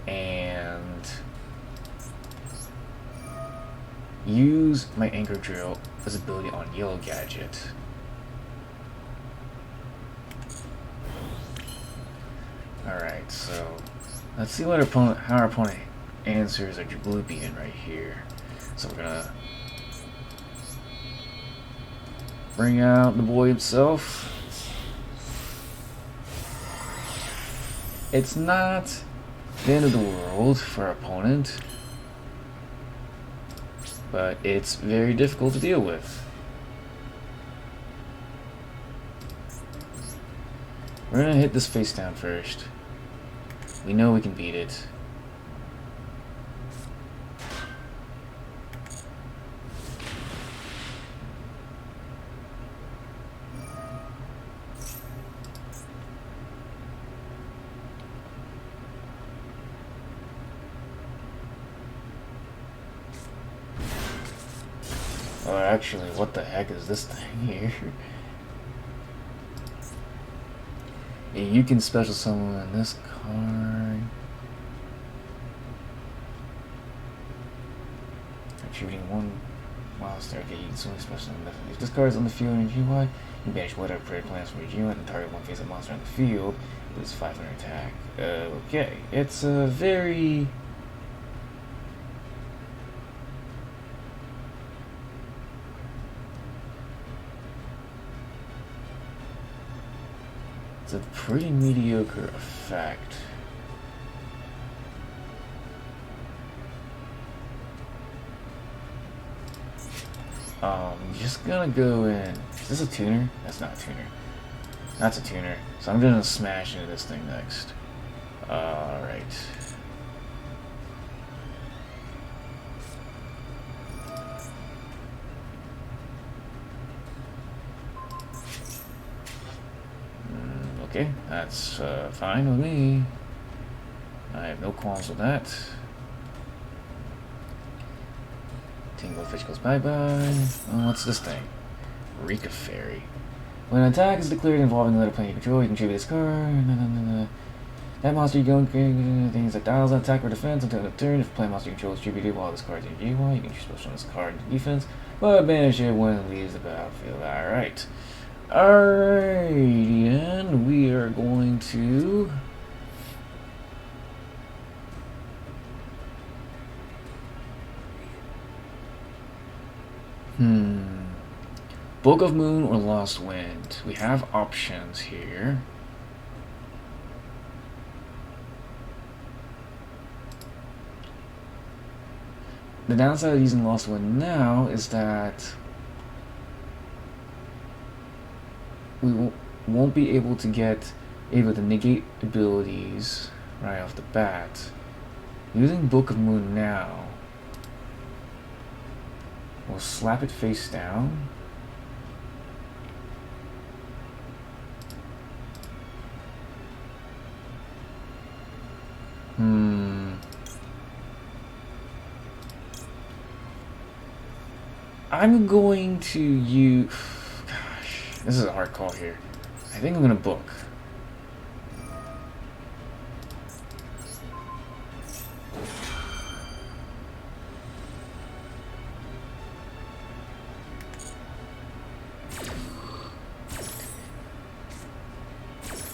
and use my Anchor Drill as ability on Yellow Gadget. Alright, so let's see what how our opponent answers our Dragublion right here. So we're gonna bring out the boy himself. It's not the end of the world for our opponent, but it's very difficult to deal with. We're gonna hit this face down first. We know we can beat it. Oh, actually, what the heck is this thing here? Yeah, you can special summon this card. Attributing 1 milestone. Okay, you can only special summon. If this card is on the field in GY, you banish whatever prayer plans from your GY and target one face of monster on the field. It was 500 attack. Okay, it's a very... It's a pretty mediocre effect. Just gonna go in. Is this a tuner? That's not a tuner. That's a tuner. So I'm gonna smash into this thing next. Alright. Okay, that's fine with me. I have no qualms with that. Tinglefish goes bye-bye. Oh, what's this thing? Rika Fairy. When an attack is declared involving another player you control, you can tribute this card. That monster you don't create things that dials on attack or defense until the turn. If play monster you control is distributed while this card is in your game, you can special this card in defense, but banish it when it leaves the battlefield. Alright. Alrighty, and we are going to Book of Moon or Lost Wind. We have options here. The downside of using Lost Wind now is that we won't be able to negate abilities right off the bat. Using Book of Moon now, we'll slap it face down. I'm going to use... Gosh, this is a hard call here. I think I'm going to book.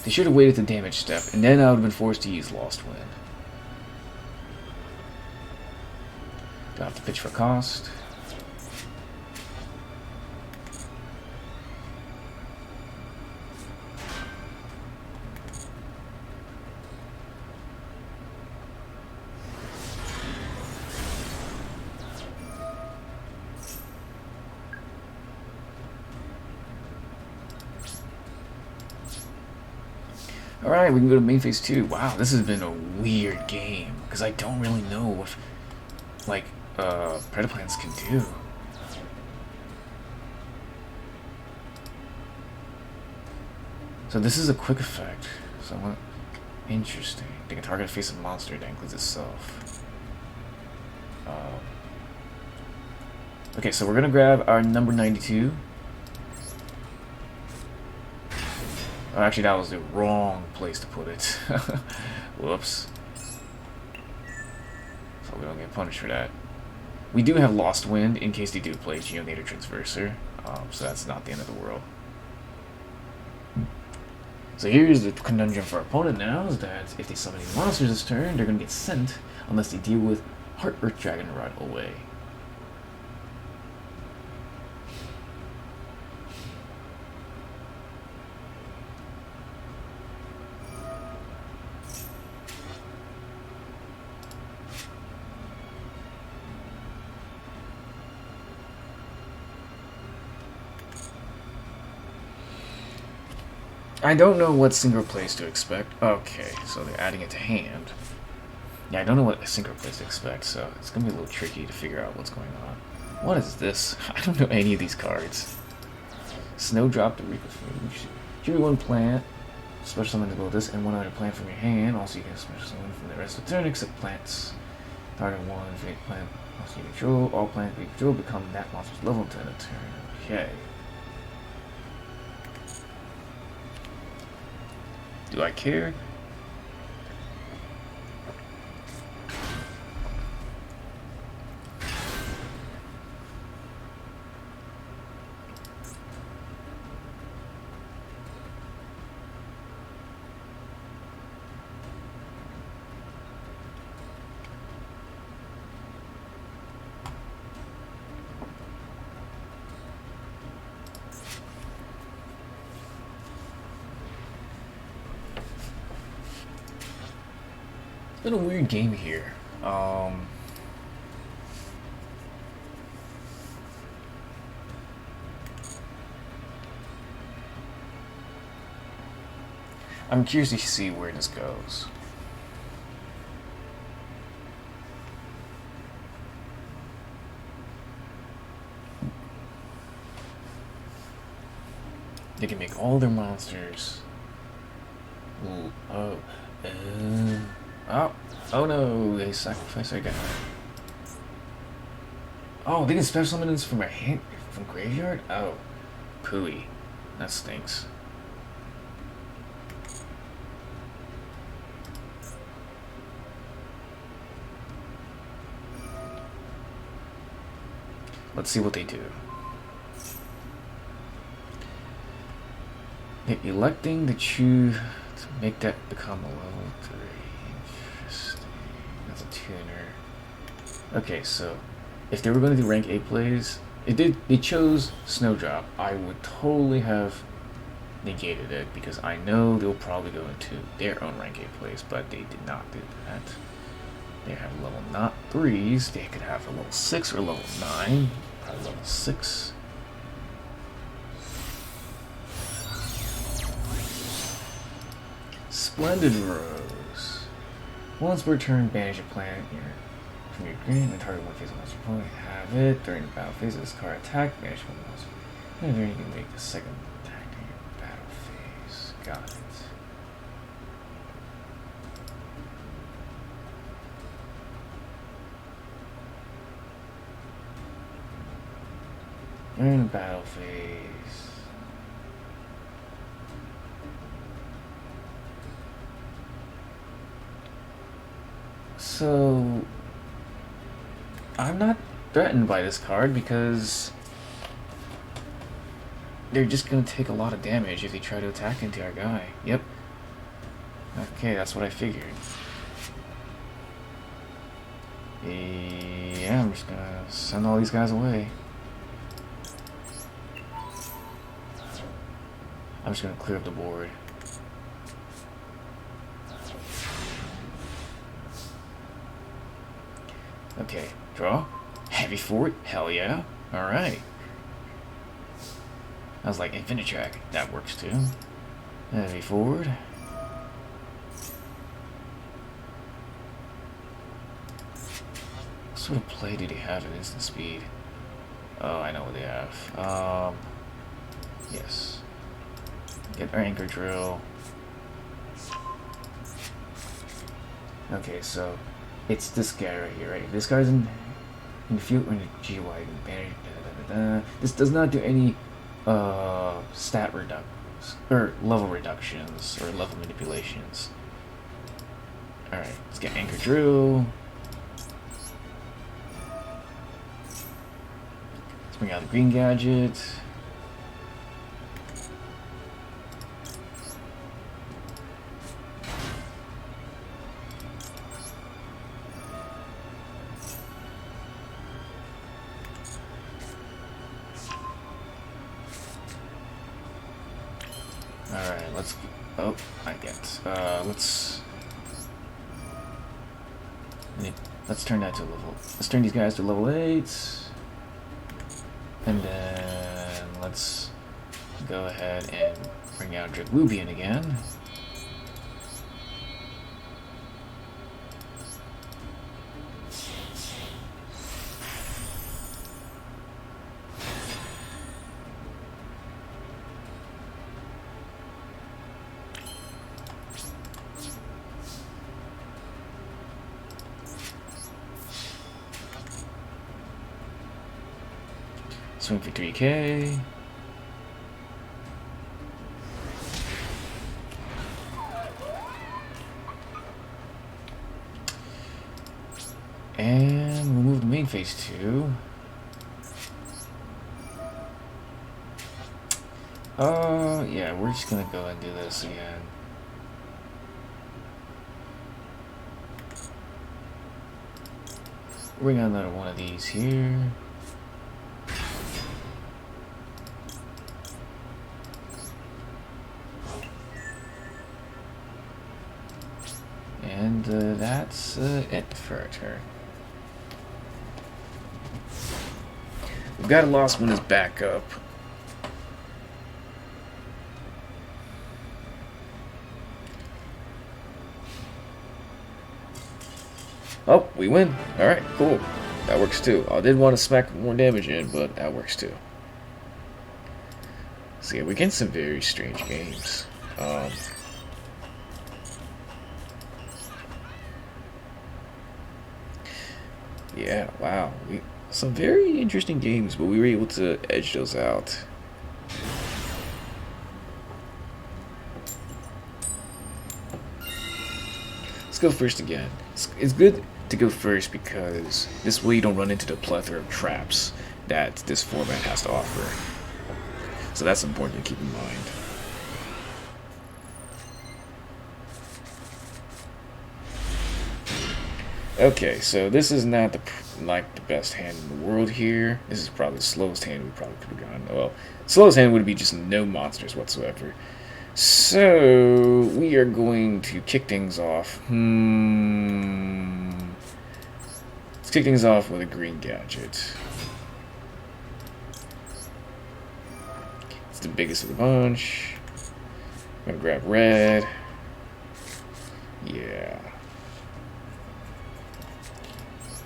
They should have waited the damage step, and then I would have been forced to use Lost Wind. Do I have to pitch for cost? Alright, we can go to main phase 2. Wow, this has been a weird game, because I don't really know what, like, Predaplans can do. So this is a quick effect. So I want... Interesting. They can target a face of monster that includes itself. Okay, so we're gonna grab our number 92. Oh, actually, that was the wrong place to put it. Whoops. So we don't get punished for that. We do have Lost Wind in case they do play Geonator Transverser, so that's not the end of the world. So here's the conundrum for our opponent now, is that if they summon any monsters this turn, they're going to get sent unless they deal with Heart Earth Dragon right away. I don't know what synchro plays to expect. Okay, so they're adding it to hand. Yeah, I don't know what synchro plays to expect, so it's going to be a little tricky to figure out what's going on. What is this? I don't know any of these cards. Snowdrop to Reaper Fuge. Choose one plant, special summon to go this, and one other plant from your hand. Also, you can special summon from the rest of the turn except plants. Target one fake plant monster you control. All plants you control become that monster's level until the turn. Okay. Do I care? It's been a weird game here. I'm curious to see where this goes. They can make all their monsters. Ooh, oh no, they sacrifice our guy. Oh, they can special summon this from our hand, from graveyard? Oh, pooey. That stinks. let's see what they do. They're electing to choose to make that become a level 3. Interesting. That's a tuner. Okay, so if they were going to do rank 8 plays, they chose Snowdrop. I would totally have negated it because I know they'll probably go into their own rank 8 plays, but they did not do that. They have level not 3s. They could have a level 6 or level 9. Probably level 6. Splendid Rose. Once per turn, banish a planet from your green and target one phase of monster opponent. Have it during the battle phase of this card attack. Banish one monster. And then you can make the second attack during your battle phase. Got it. During the battle phase. So I'm not threatened by this card because they're just going to take a lot of damage if they try to attack into our guy. Yep. Okay, that's what I figured. Yeah, I'm just going to send all these guys away. I'm just going to clear up the board. Okay, draw. Heavy forward. Hell yeah. Alright. I was like, Infinitrack. That works too. Heavy forward. What sort of play do they have at instant speed? Oh, I know what they have. Yes. Get our Anchor Drill. Okay, so it's this guy right here, right? If this guy's in the field or in the GY, this does not do any stat reductions or level reductions or level manipulations. Alright, let's get Anchor Drill. Let's bring out the green gadget. Alright, let's... Oh, I get... Let's turn that to level... Let's turn these guys to level 8. And then... Let's go ahead and bring out Dragublion again. Swing for 3k. And we'll move the main phase 2. Yeah, we're just gonna go and do this again. Bring out another one of these here. And that's it for our turn. We've got a Lost One as backup. Oh, we win. Alright, cool. That works too. I did want to smack more damage in, but that works too. So yeah, we get some very strange games. Yeah, wow. Some very interesting games, but we were able to edge those out. Let's go first again. It's good to go first because this way you don't run into the plethora of traps that this format has to offer. So that's important to keep in mind. Okay, so this is not the best hand in the world here. This is probably the slowest hand we probably could have gone. Well, slowest hand would be just no monsters whatsoever. So we are going to kick things off. Let's kick things off with a green gadget. It's the biggest of the bunch. I'm gonna grab red. Yeah.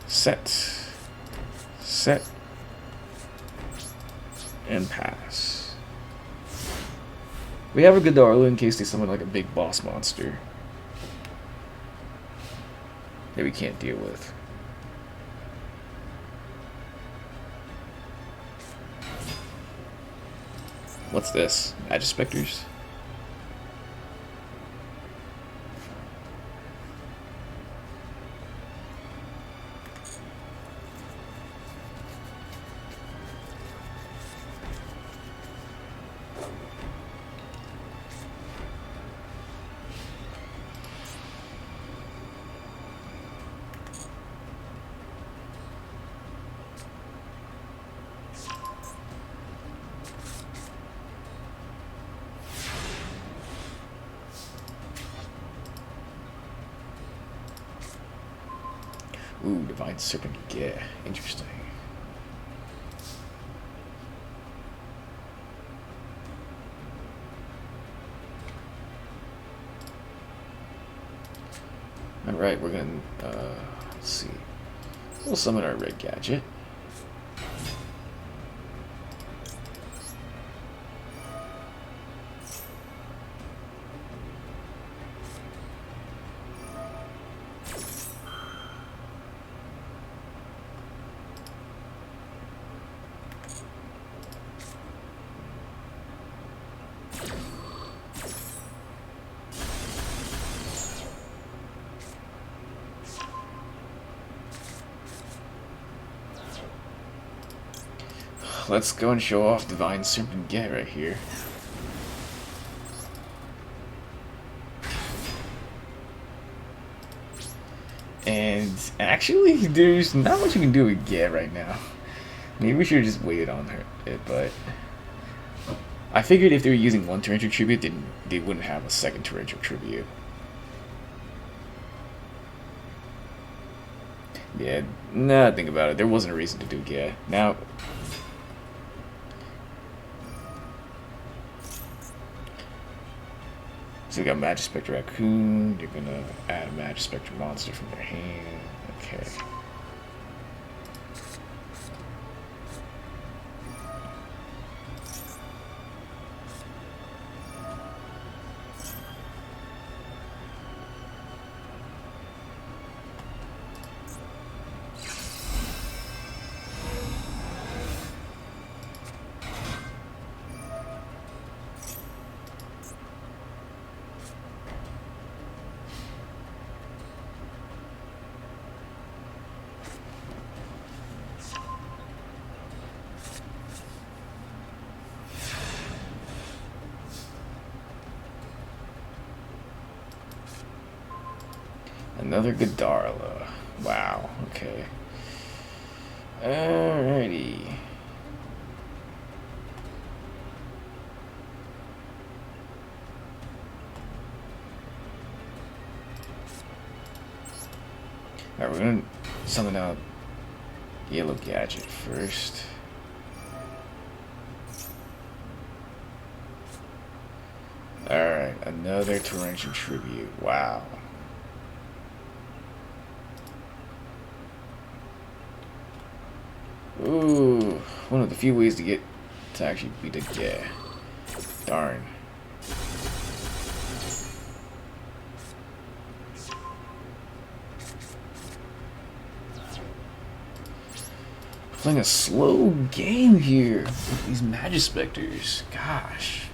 Set, and pass. We have a Geargiauger in case they summon like a big boss monster that we can't deal with. What's this? Magispecters? Ooh, Divine Serpent. Yeah, interesting. Alright, we're gonna, let's see. We'll summon our red gadget. Let's go and show off Divine Serpent Get right here. And actually, there's not much you can do with Get right now. Maybe we should have just waited on it, but I figured if they were using one torrential tribute, then they wouldn't have a second torrential tribute. Yeah, nah, think about it. There wasn't a reason to do Get. Now, so we got Magispectre Raccoon. You're gonna add a Magispectre monster from their hand. Okay. Another Geargiauger. Wow, okay. Alrighty. Alright, we're gonna summon out Yellow Gadget first. Alright, another Torrential Tribute. Wow. Ooh, one of the few ways to get to actually beat a Get. Darn. Playing a slow game here with these Magispecters. Gosh.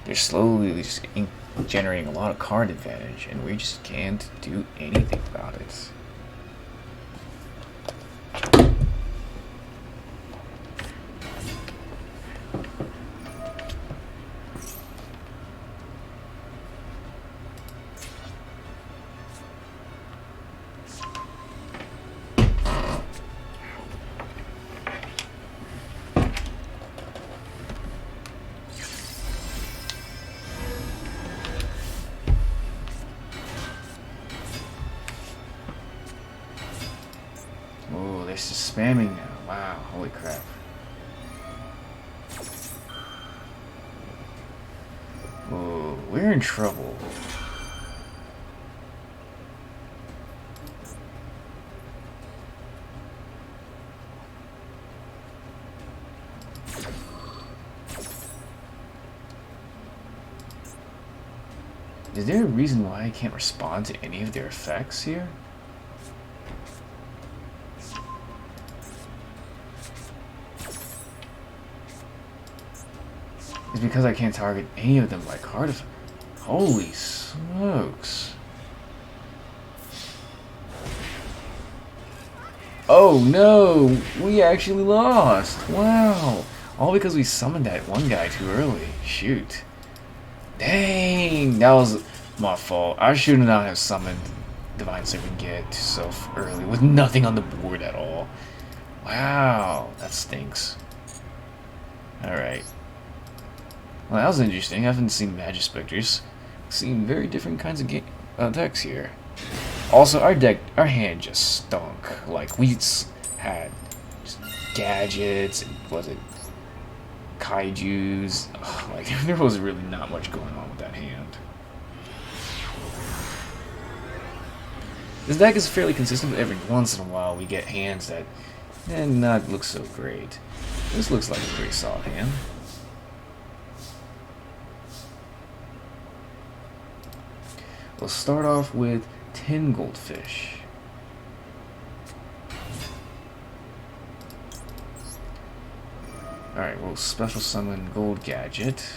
They're slowly just generating a lot of card advantage, and we just can't do anything about it. it's just spamming now. Wow, holy crap. Whoa, we're in trouble. Is there a reason why I can't respond to any of their effects here? It's because I can't target any of them like artifacts. Holy smokes. Oh no! We actually lost! Wow! All because we summoned that one guy too early. Shoot. Dang! That was my fault. I should not have summoned Divine Servant Get so early with nothing on the board at all. Wow, that stinks. Alright. Well, that was interesting. I haven't seen Magic Specters. I've seen very different kinds of decks here. Also, our hand just stunk. Like, we had just gadgets, was it kaijus? Ugh, like, there was really not much going on with that hand. This deck is fairly consistent, but every once in a while we get hands that not look so great. This looks like a pretty solid hand. We'll start off with 10 goldfish. Alright, we'll special summon Gold Gadget.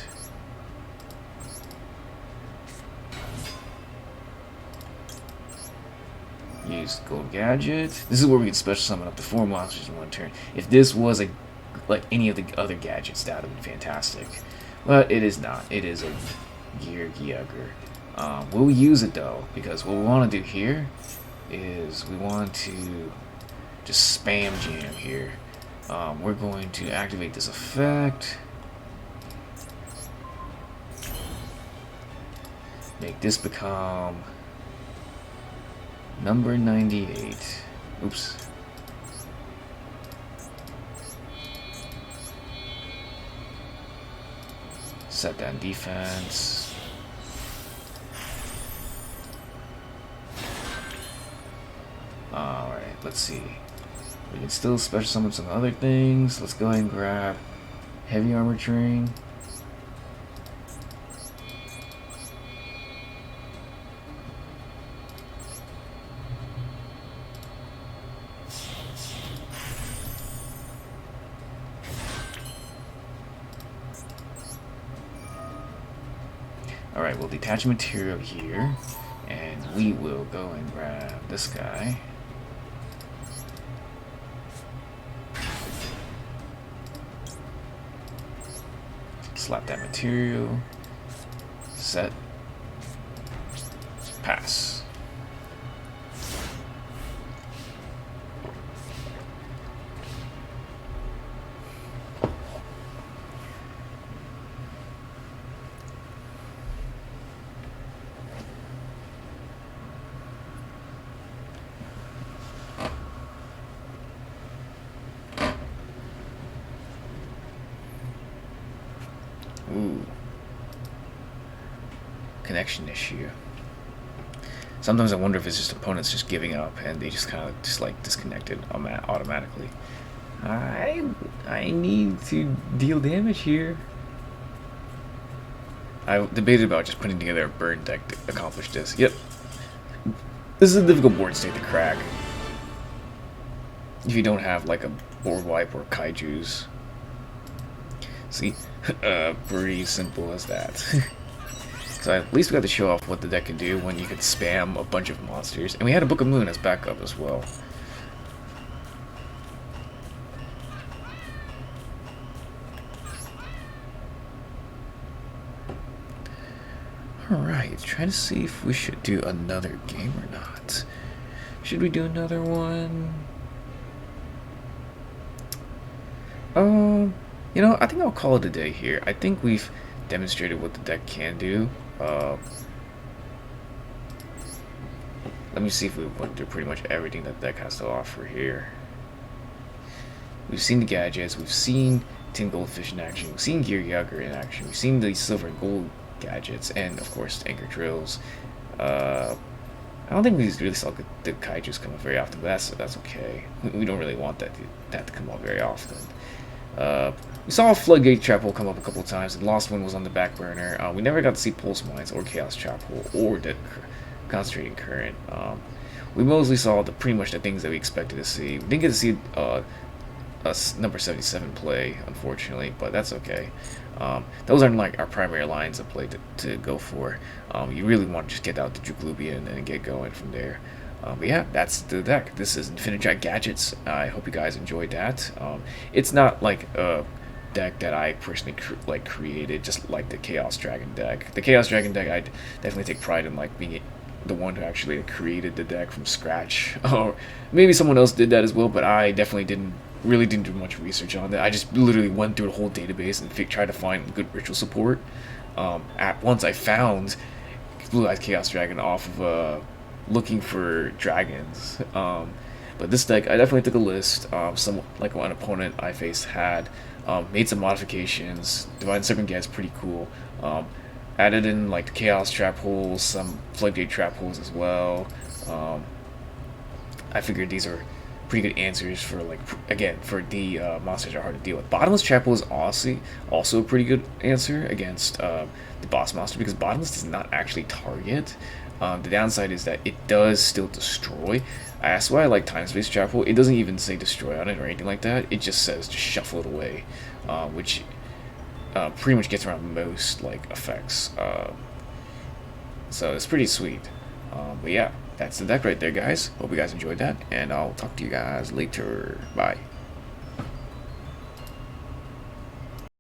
Use Gold Gadget. This is where we can special summon up to 4 monsters in one turn. If this was like any of the other gadgets, that would have been fantastic. But it is not. It is a Geargiauger. We'll use it though, because what we want to do here is we want to just spam jam here. We're going to activate this effect. Make this become number 98. Oops. Set down defense. Alright, let's see. We can still special summon some other things. Let's go ahead and grab Heavy Armor Terrain. Alright, we'll detach material here, and we will go and grab this guy. Slap that material. Set. Pass. Ooh. Connection issue. Sometimes I wonder if it's just opponents just giving up and they just kind of just like disconnected automatically. I need to deal damage here. I debated about just putting together a burn deck to accomplish this. Yep. This is a difficult board state to crack. If you don't have like a board wipe or kaijus. See? Pretty simple as that. So at least we got to show off what the deck can do when you could spam a bunch of monsters. And we had a Book of Moon as backup as well. Alright, trying to see if we should do another game or not. Should we do another one? You know, I think I'll call it a day here. I think we've demonstrated what the deck can do. Let me see if we went through pretty much everything that the deck has to offer here. we've seen the gadgets, we've seen Tin Goldfish in action, we've seen Geargiauger in action, we've seen the silver and gold gadgets, and of course Anchor Drills. I don't think we really saw the Kaijus come up very often, but that's okay. We don't really want that to come up very often. We saw a Floodgate Trap Hole come up a couple times, and Lost One was on the back burner. We never got to see Pulse Mines or Chaos Trap Hole or the Concentrating Current. We mostly saw pretty much the things that we expected to see. We didn't get to see number 77 play, unfortunately, but that's okay. Those aren't like our primary lines of play to go for. You really want to just get out the Dragublion and get going from there. But yeah, that's the deck. This is Infinitrack Gadgets. I hope you guys enjoyed that. It's not like a deck that I personally created, just like the Chaos Dragon deck. The Chaos Dragon deck, I definitely take pride in like being the one who actually created the deck from scratch. Or maybe someone else did that as well, but I definitely didn't do much research on that. I just literally went through the whole database and tried to find good ritual support. Once I found Blue Eyes Chaos Dragon off of looking for dragons. But this deck, I definitely took a list. Some like one opponent I faced had made some modifications. Divine Serpent Gets pretty cool. Added in like Chaos Trap Holes, some Floodgate Trap Holes as well. I figured these are pretty good answers for for the monsters that are hard to deal with. Bottomless Trap Hole is honestly also a pretty good answer against the boss monster, because Bottomless does not actually target. The downside is that it does still destroy. That's why I like Time Space Trap Hole. It doesn't even say destroy on it or anything like that. It just says to shuffle it away, which pretty much gets around most effects. So it's pretty sweet. But yeah, that's the deck right there, guys. Hope you guys enjoyed that, and I'll talk to you guys later. Bye.